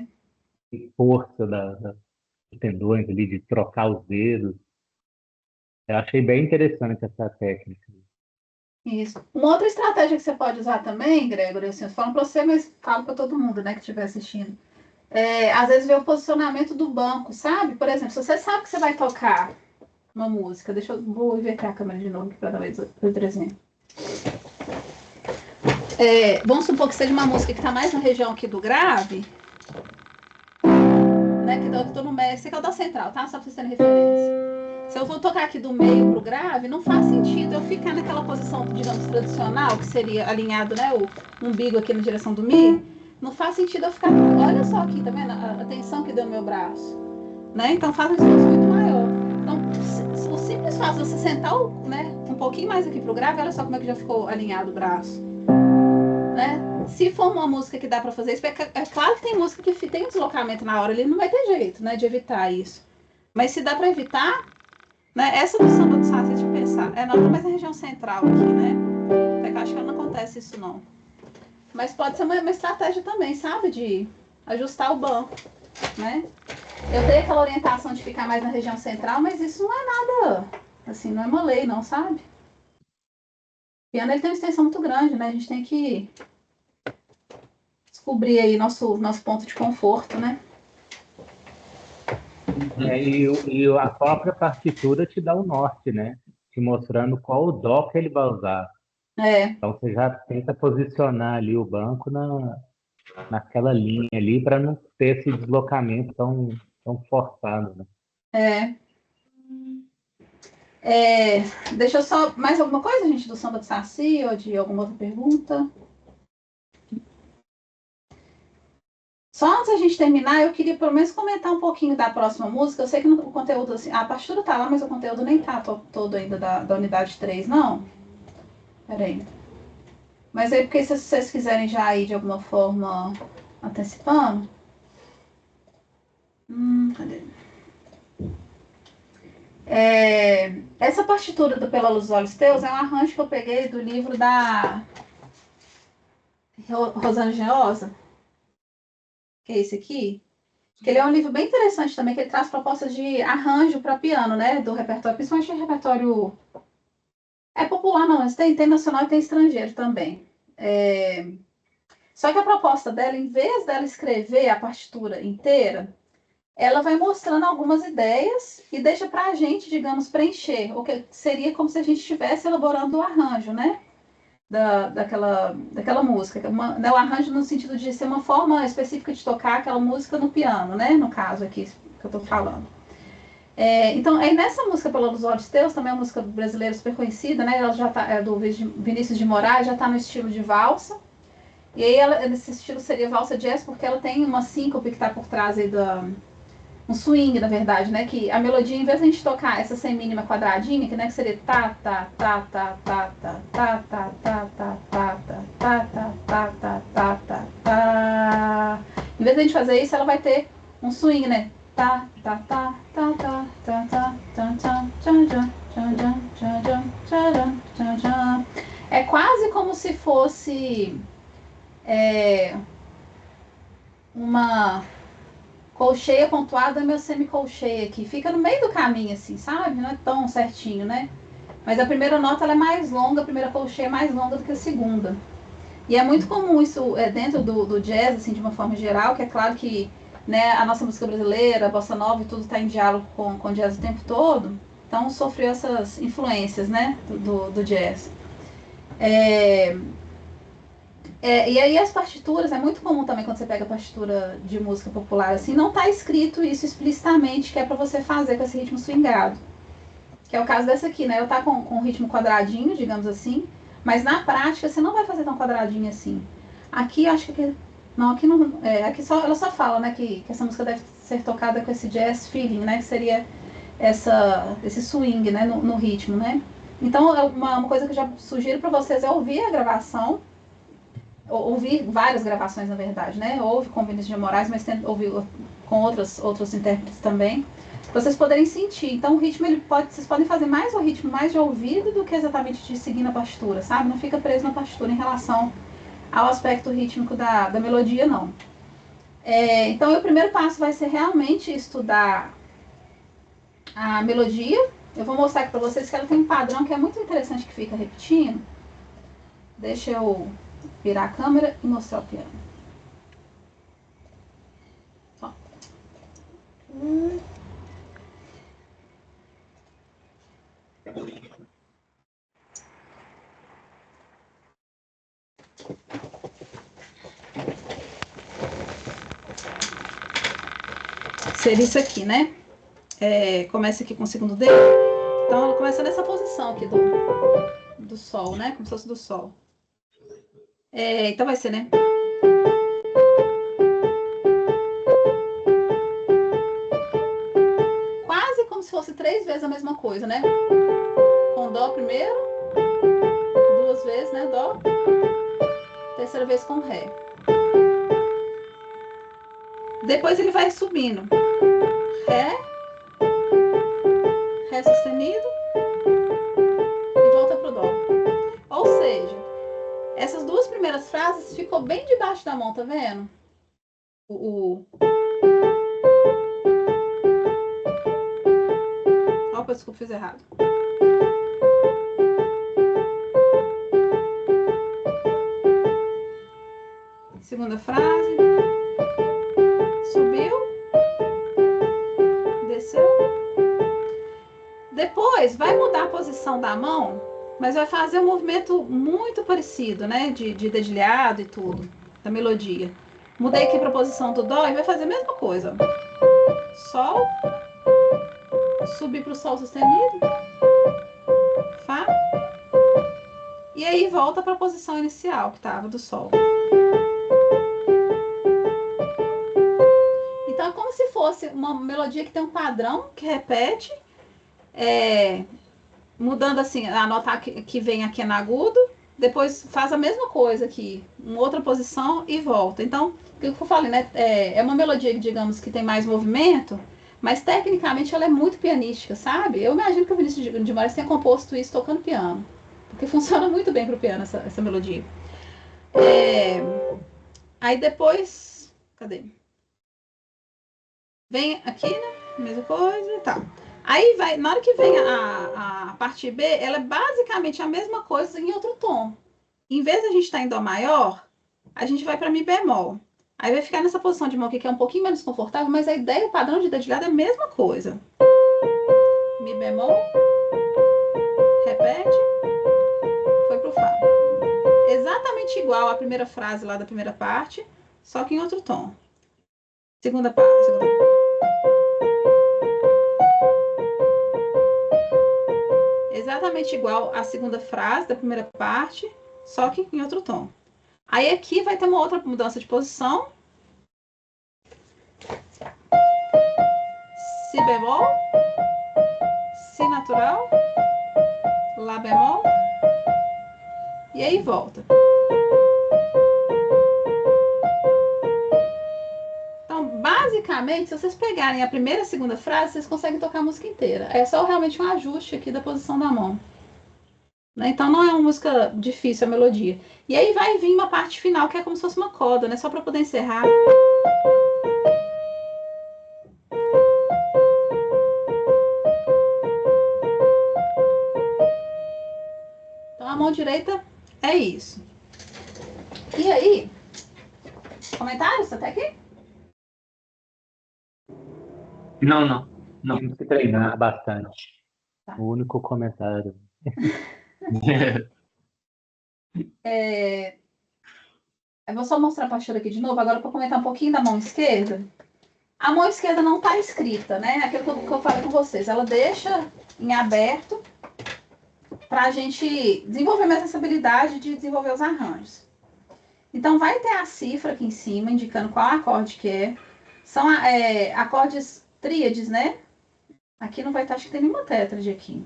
força dos tendões ali, de trocar os dedos. Eu achei bem interessante essa técnica. Isso. Uma outra estratégia que você pode usar também, Gregor, assim, eu tô falando para você, mas falo para todo mundo, né, que estiver assistindo. Às vezes ver o posicionamento do banco, sabe? Por exemplo, se você sabe que você vai tocar uma música, vou inverter a câmera de novo para dar outro exemplo. vamos supor que seja uma música que está mais na região aqui do grave, né? Que eu tô no meio, esse aqui é o da central, tá? Só para vocês terem referência. Se eu vou tocar aqui do meio pro grave, não faz sentido eu ficar naquela posição, digamos, tradicional, que seria alinhado, né? O umbigo aqui na direção do Mi. Não faz sentido eu ficar. Olha só aqui, tá vendo? A tensão que deu no meu braço. Né? Então faz um esforço muito maior. Então, o simples fato de você sentar, né, um pouquinho mais aqui pro grave, olha só como é que já ficou alinhado o braço. Né? Se for uma música que dá para fazer isso, é claro que tem música que tem um deslocamento na hora, ele não vai ter jeito, né, de evitar isso. Mas se dá para evitar, né, essa do samba do Saci, deixa eu pensar, não tá mais na região central aqui, né? Até que eu acho que não acontece isso não. Mas pode ser uma estratégia também, sabe, de ajustar o banco, né? Eu dei aquela orientação de ficar mais na região central, mas isso não é nada, assim, não é uma lei não, sabe? O piano ele tem uma extensão muito grande, né? A gente tem que descobrir aí nosso ponto de conforto, né? E a própria partitura te dá o norte, né? Te mostrando qual o dó que ele vai usar. Então você já tenta posicionar ali o banco naquela linha ali para não ter esse deslocamento tão forçado, né? Deixa eu só... Mais alguma coisa, gente, do samba do Saci ou de alguma outra pergunta? Só antes da gente terminar, eu queria pelo menos comentar um pouquinho da próxima música. Eu sei que o conteúdo, assim, a partitura tá lá, mas o conteúdo nem tá todo ainda da unidade 3, não. Peraí. Mas aí, porque se vocês quiserem já ir de alguma forma antecipando... cadê? Essa partitura do Pela Luz dos Olhos Teus é um arranjo que eu peguei do livro da Rosana Geosa, que é esse aqui. Que ele é um livro bem interessante também, que ele traz propostas de arranjo para piano, né? Do repertório, principalmente o repertório... É popular, não, mas tem nacional e tem estrangeiro também. Só que a proposta dela, em vez dela escrever a partitura inteira, ela vai mostrando algumas ideias e deixa para a gente, digamos, preencher. O que seria como se a gente estivesse elaborando o arranjo, né? Daquela música. O arranjo no sentido de ser uma forma específica de tocar aquela música no piano, né? No caso aqui que eu estou falando. Então, aí nessa música Pela Luz dos Olhos Teus, também é uma música brasileira super conhecida, né? Ela já tá, do Vinícius de Moraes, já está no estilo de valsa. E aí, nesse estilo seria valsa jazz, porque ela tem uma síncope que está por trás aí um swing, na verdade, né? Que a melodia, em vez de a gente tocar essa semínima quadradinha, que, né, que seria tá, tá, tá, tá, tá, tá, tá, tá, tá, tá, tá, tá, tá, tá, tá, tá, tá, tá, tá. Em vez de a gente fazer isso, ela vai ter um swing, né? Tá, tá, tá, tá, tá, tá, tá, tá, tá, tchan, tchan, tchan, tchan, tchan, tchan, tchan, tchan. É quase como se fosse uma colcheia pontuada, meu semicolcheia aqui. Fica no meio do caminho, assim, sabe? Não é tão certinho, né? Mas a primeira nota ela é mais longa, a primeira colcheia é mais longa do que a segunda. E é muito comum isso dentro do jazz, assim, de uma forma geral, que é claro que, né, a nossa música brasileira, a bossa nova e tudo está em diálogo com jazz o tempo todo. Então sofreu essas influências, né, do jazz. E aí as partituras, é muito comum também quando você pega a partitura de música popular, assim, não está escrito isso explicitamente, que é para você fazer com esse ritmo swingado. Que é o caso dessa aqui, né? Eu tá com um ritmo quadradinho, digamos assim, mas na prática você não vai fazer tão quadradinho assim. Aqui eu acho que... Não, aqui não... aqui ela só fala, né, que essa música deve ser tocada com esse jazz feeling, né? Que seria esse swing, né, no ritmo, né? Então, uma coisa que eu já sugiro para vocês é ouvir a gravação, ouvir várias gravações, na verdade, né? Ouve com Vinícius de Moraes, mas ouvir com outros intérpretes também, para vocês poderem sentir. Então, o ritmo, vocês podem fazer mais o ritmo mais de ouvido do que exatamente de seguir na partitura, sabe? Não fica preso na partitura em relação ao aspecto rítmico da melodia, não. Então, o primeiro passo vai ser realmente estudar a melodia. Eu vou mostrar aqui para vocês que ela tem um padrão que é muito interessante, que fica repetindo. Deixa eu virar a câmera e mostrar o piano. Ó. seria isso aqui, né? Começa aqui com o segundo dedo. Então, ela começa nessa posição aqui do Sol, né? Como se fosse do Sol. Então, vai ser, né? Quase como se fosse 3 vezes a mesma coisa, né? Com Dó primeiro, 2 vezes, né? Dó. Terceira vez com Ré. Depois ele vai subindo. Ré. Ré sustenido. E volta pro Dó. Ou seja, essas duas primeiras frases ficou bem debaixo da mão, tá vendo? Opa, desculpa, fiz errado. Segunda frase. Subiu. Desceu. Depois vai mudar a posição da mão, mas vai fazer um movimento muito parecido, né? De dedilhado e tudo, da melodia. Mudei aqui para a posição do Dó e vai fazer a mesma coisa. Sol. Subir para o Sol sustenido. Fá. E aí volta para a posição inicial que estava do Sol. Então é como se fosse uma melodia que tem um padrão que repete, mudando assim, a nota que vem aqui no agudo, depois faz a mesma coisa aqui, em outra posição e volta. Então, o que eu falei, né? É uma melodia, digamos, que tem mais movimento, mas tecnicamente ela é muito pianística, sabe? Eu imagino que o Vinícius de Moraes tenha composto isso tocando piano, porque funciona muito bem para o piano essa melodia. Aí depois, cadê? Vem aqui, né? Mesma coisa e tal. Aí vai, na hora que vem a parte B, ela é basicamente a mesma coisa em outro tom. Em vez de a gente estar em Dó maior, a gente vai para Mi bemol. Aí vai ficar nessa posição de mão aqui, que é um pouquinho menos confortável, mas a ideia, o padrão de dedilhado é a mesma coisa. Mi bemol, repete, foi pro Fá. Exatamente igual à primeira frase lá da primeira parte, só que em outro tom. Segunda parte. Exatamente igual à segunda frase da primeira parte, só que em outro tom. Aí aqui vai ter uma outra mudança de posição. Si bemol, Si natural, Lá bemol, e aí volta. Então, basicamente, se vocês pegarem a primeira e a segunda frase, vocês conseguem tocar a música inteira. É só realmente um ajuste aqui da posição da mão. Então, não é uma música difícil a melodia. E aí vai vir uma parte final, que é como se fosse uma coda, né? Só para poder encerrar. Então, a mão direita é isso. E aí, comentários até aqui? Não. Temos que treinar bastante. Tá. O único comentário. Eu vou só mostrar a partitura aqui de novo, agora para comentar um pouquinho da mão esquerda. A mão esquerda não está escrita, né? Aquilo que eu falei com vocês. Ela deixa em aberto para a gente desenvolver mais essa habilidade de desenvolver os arranjos. Então, vai ter a cifra aqui em cima, indicando qual acorde que é. São acordes tríades, né? Aqui não vai estar, acho que tem nenhuma tétrade aqui.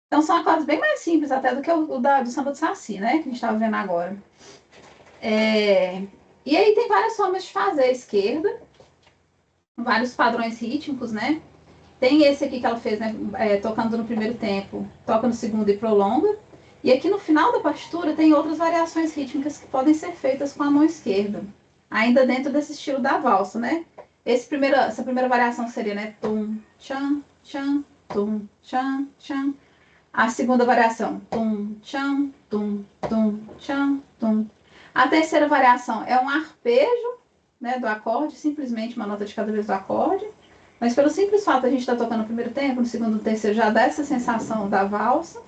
Então, são acordes bem mais simples até do que o do samba do Saci, né? Que a gente estava vendo agora. E aí tem várias formas de fazer a esquerda. Vários padrões rítmicos, né? Tem esse aqui que ela fez, né? Tocando no primeiro tempo, toca no segundo e prolonga. E aqui no final da partitura tem outras variações rítmicas que podem ser feitas com a mão esquerda. Ainda dentro desse estilo da valsa, né? Essa primeira variação seria, né? Tum, tchan, tchan, tum, tchan, tchan. A segunda variação, tum, tchan, tum, tum, tchan, tum. A terceira variação é um arpejo, né, do acorde, simplesmente uma nota de cada vez do acorde. Mas pelo simples fato de a gente estar tocando no primeiro tempo, no segundo, no terceiro, já dá essa sensação da valsa.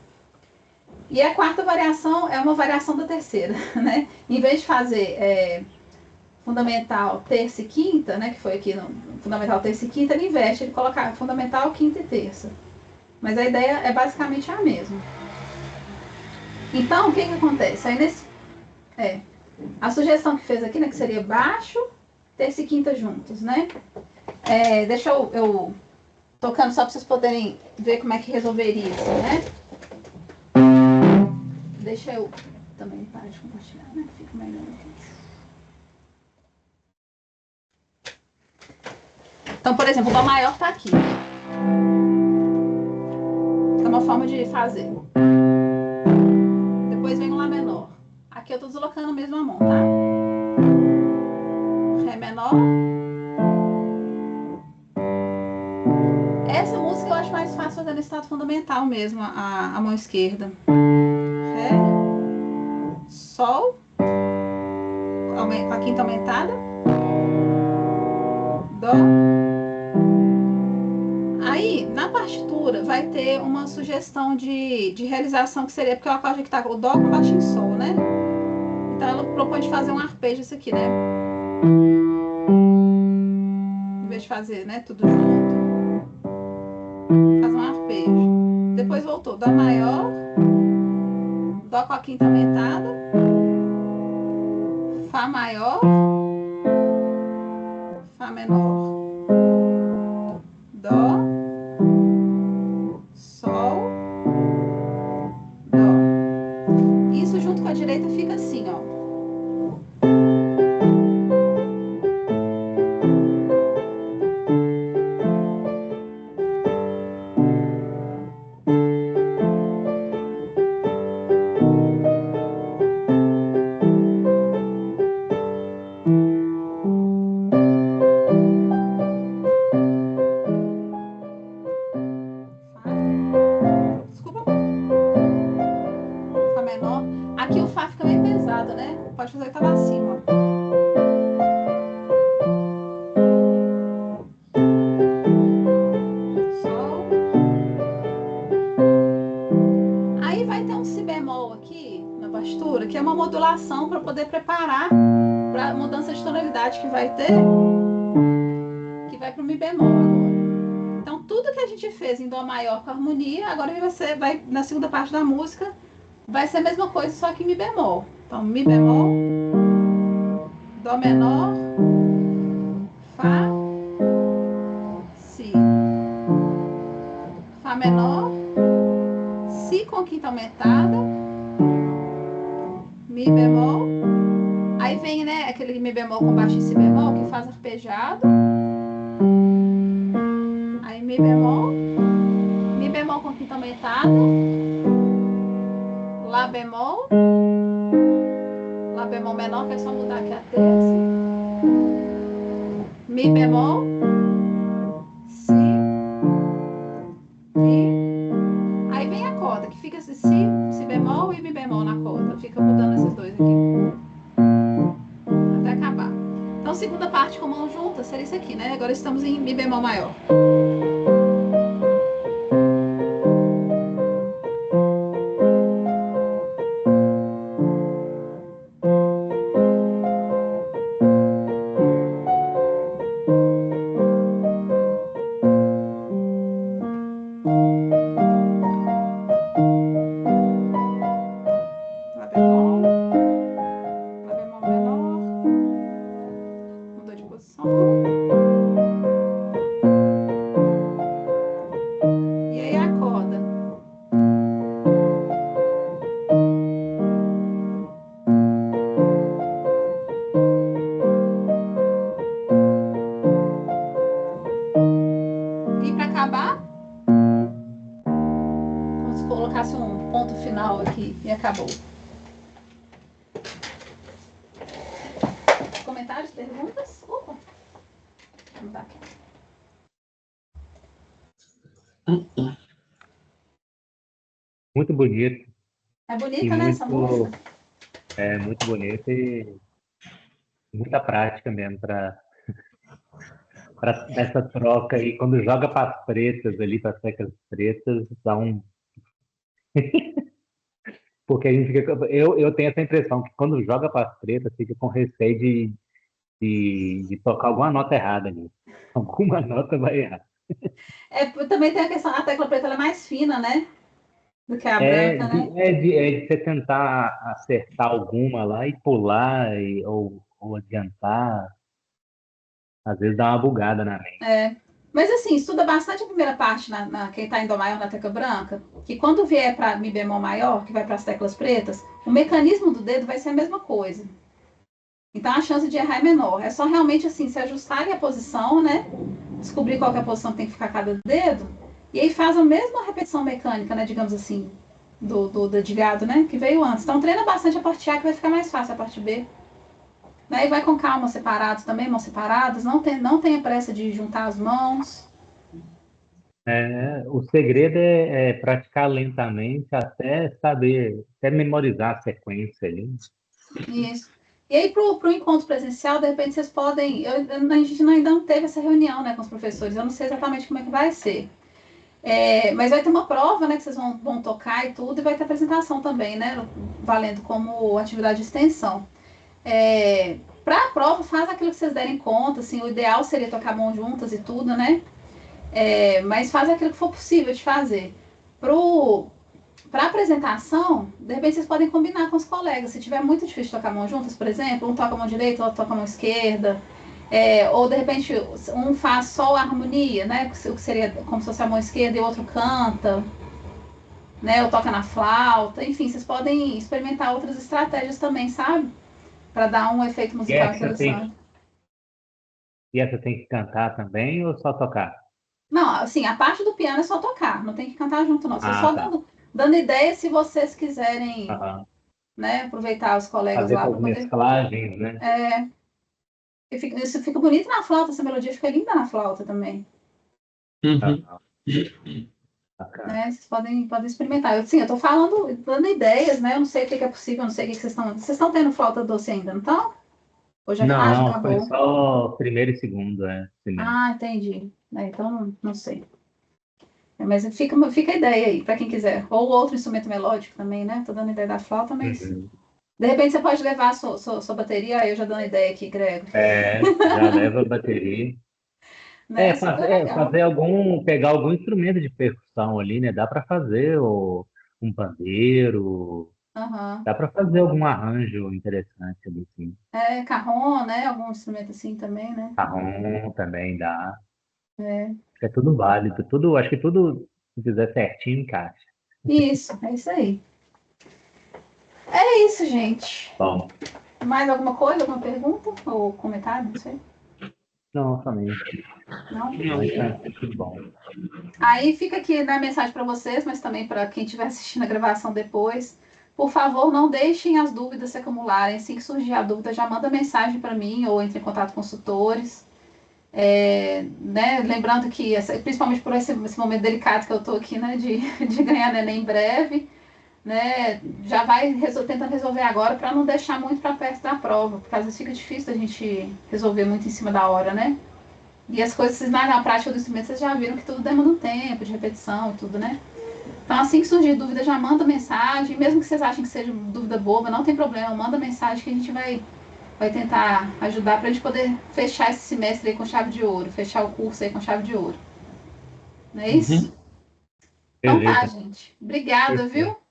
E a quarta variação é uma variação da terceira, né? Em vez de fazer fundamental, terça e quinta, né, que foi aqui no fundamental, terça e quinta, ele inverte, ele coloca fundamental, quinta e terça. Mas a ideia é basicamente a mesma. Então, o que acontece? Aí a sugestão que fez aqui, né, que seria baixo, terça e quinta juntos, né? Deixa eu tocando só para vocês poderem ver como é que resolveria isso, né? Deixa eu também parar de compartilhar, né? Fica melhor aqui. Então, por exemplo, o Dó maior está aqui. É uma forma de fazer. Depois vem o Lá menor. Aqui eu estou deslocando mesmo a mão, tá? Ré menor. Essa música eu acho mais fácil fazer no estado fundamental mesmo, a mão esquerda. Ré, Sol, com a quinta aumentada, Dó. Aí, na partitura, vai ter uma sugestão de realização que seria, porque o acorde aqui tá o Dó com baixo em Sol, né? Então ela propõe de fazer um arpejo isso aqui, né? Em vez de fazer, né, tudo junto. Faz um arpejo. Depois voltou. Dó maior. Dó com a quinta aumentada. Fá maior. Fá menor. Dó. Sol. Dó. Isso junto com a direita fica assim, ó. Desculpa. Fá menor. Aqui o Fá fica meio pesado, né? Pode fazer que tá lá acima. Sol. Aí vai ter um Si bemol aqui na partitura, que é uma modulação para poder preparar para a mudança de tonalidade que vai ter, que vai para o Mi bemol agora. Então, tudo que a gente fez em Dó maior com harmonia, agora vai na segunda parte da música, vai ser a mesma coisa, só que em Mi bemol. Então, Mi bemol, Dó menor, Fá, Si. Fá menor, Si com quinta aumentada, Mi bemol. Aí vem, né, aquele Mi bemol com baixo em Si bemol, que faz arpejado. Aí Mi bemol com quinta aumentada, Lá bemol menor, que é só mudar aqui a terça, Mi bemol, Si, Mi. Aí vem a corda, que fica Si bemol e Mi bemol na corda, fica mudando esses dois aqui, até acabar. Então, segunda parte com mão junta seria isso aqui, né? Agora estamos em Mi bemol maior. Lá bemol menor, mudou de posição. E aí a corda. E para acabar, como se colocasse um ponto final aqui e acabou. Comentários, perguntas? Opa! Vamos dar aqui. Muito bonito. É bonita, né, essa música? É muito bonito e muita prática mesmo para essa troca aí. Quando joga para as pretas ali, para as teclas pretas, dá um. Porque a gente fica. Eu tenho essa impressão que quando joga para as pretas, fica com receio de tocar alguma nota errada ali. Alguma nota vai errar. Também tem a questão, a tecla preta ela é mais fina, né? Do que a É branca, de, né? é de você tentar acertar alguma lá e pular, ou adiantar. Às vezes dá uma bugada na mente. É. Mas assim, estuda bastante a primeira parte quem está em Dó maior na tecla branca, que quando vier para Mi bemol maior, que vai para as teclas pretas, o mecanismo do dedo vai ser a mesma coisa. Então a chance de errar é menor. É só realmente assim, se ajustarem a posição, né? Descobrir qual que é a posição que tem que ficar cada dedo, e aí faz a mesma repetição mecânica, né? Digamos assim, do dedilhado, né? Que veio antes. Então treina bastante a parte A, que vai ficar mais fácil a parte B. Né? E vai com calma, separados também, mãos separadas. Não tenha pressa de juntar as mãos. O segredo é praticar lentamente até saber, até memorizar a sequência ali. Isso. E aí, para o encontro presencial, de repente vocês podem. A gente ainda não teve essa reunião, né, com os professores, eu não sei exatamente como é que vai ser. Mas vai ter uma prova, né, que vocês vão tocar e tudo, e vai ter apresentação também, né, valendo como atividade de extensão. Para a prova, faz aquilo que vocês derem conta, assim, o ideal seria tocar mão juntas e tudo, né? Mas faz aquilo que for possível de fazer. Para a apresentação, de repente vocês podem combinar com os colegas. Se tiver muito difícil tocar a mão juntas, por exemplo, um toca a mão direita, outro toca a mão esquerda. Ou de repente um faz só a harmonia, né? O que seria como se fosse a mão esquerda e o outro canta, né? Ou toca na flauta. Enfim, vocês podem experimentar outras estratégias também, sabe? Para dar um efeito E musical essa interessante. tem que cantar também ou só tocar? Não, assim, a parte do piano é só tocar, não tem que cantar junto, não. Você Ah, só tá. dando ideia se vocês quiserem, Aham. né, aproveitar os colegas Fazer lá essas para poder. mesclagens, né? Isso fica bonito na flauta, essa melodia fica linda na flauta também. Uhum. Aham. Bacana. Né? Vocês podem experimentar. Sim, eu tô falando, dando ideias, né? Eu não sei o que é possível, eu não sei o que vocês estão. Vocês estão tendo flauta doce ainda, não estão? Ou já, já Não, foi acabou? só primeiro e segundo, semestre. Ah, entendi. Então não sei. Mas fica a ideia aí, para quem quiser. Ou outro instrumento melódico também, né? Tô dando ideia da flauta, mas. Uhum. De repente você pode levar a sua bateria, aí eu já dando ideia aqui, Grego. Já leva a bateria. Né? Super legal. Pegar algum instrumento de percussão ali, né? Dá para fazer um pandeiro, Uhum. dá para fazer algum arranjo interessante ali, sim. Carrom, né? Algum instrumento assim também, né? Carrom também dá. É. É tudo válido, acho que tudo, se fizer certinho, encaixa. Isso, é isso aí. É isso, gente. Bom, Mais alguma coisa, alguma pergunta ou comentário? Não sei. não, somente. Não? Mas tá tudo bom. Aí fica aqui na mensagem para vocês, mas também para quem estiver assistindo a gravação depois. Por favor, não deixem as dúvidas se acumularem. Assim que surgir a dúvida, já manda mensagem para mim ou entre em contato com consultores. Né? Lembrando que, principalmente por esse momento delicado que eu estou aqui, né, de ganhar neném em breve, né, já vai tentando resolver agora para não deixar muito para perto da prova, porque às vezes fica difícil a gente resolver muito em cima da hora, né? E as coisas na prática do instrumento, vocês já viram que tudo demanda um tempo de repetição e tudo, né? Então, assim que surgir dúvida, já manda mensagem. Mesmo que vocês achem que seja dúvida boba, não tem problema, manda mensagem que a gente vai tentar ajudar para a gente poder fechar esse semestre aí com chave de ouro, fechar o curso aí com chave de ouro. Não é isso? Uhum. Então tá, Beleza, gente. Obrigada, viu? perfeito.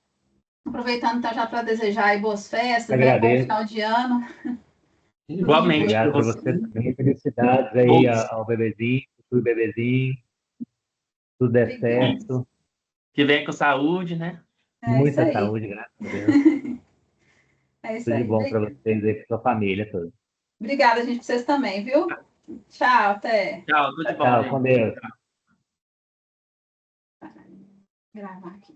Aproveitando então já para desejar aí boas festas, né? Bom Agradeço. final de ano. Tudo de bom Igualmente Obrigado para para para você. você vocês. também. Felicidades aí Todos. ao bebezinho, futuro bebezinho, tudo der Obrigada. certo. Que venha com saúde, né? É isso Muita aí. saúde, graças a Deus. É isso Tudo de aí. bom para vocês e para sua família toda. Obrigada, gente, para vocês também, viu? Tchau, até. Tchau, tudo de Tchau, bom, tchau, com gente. Deus. Gravar aqui.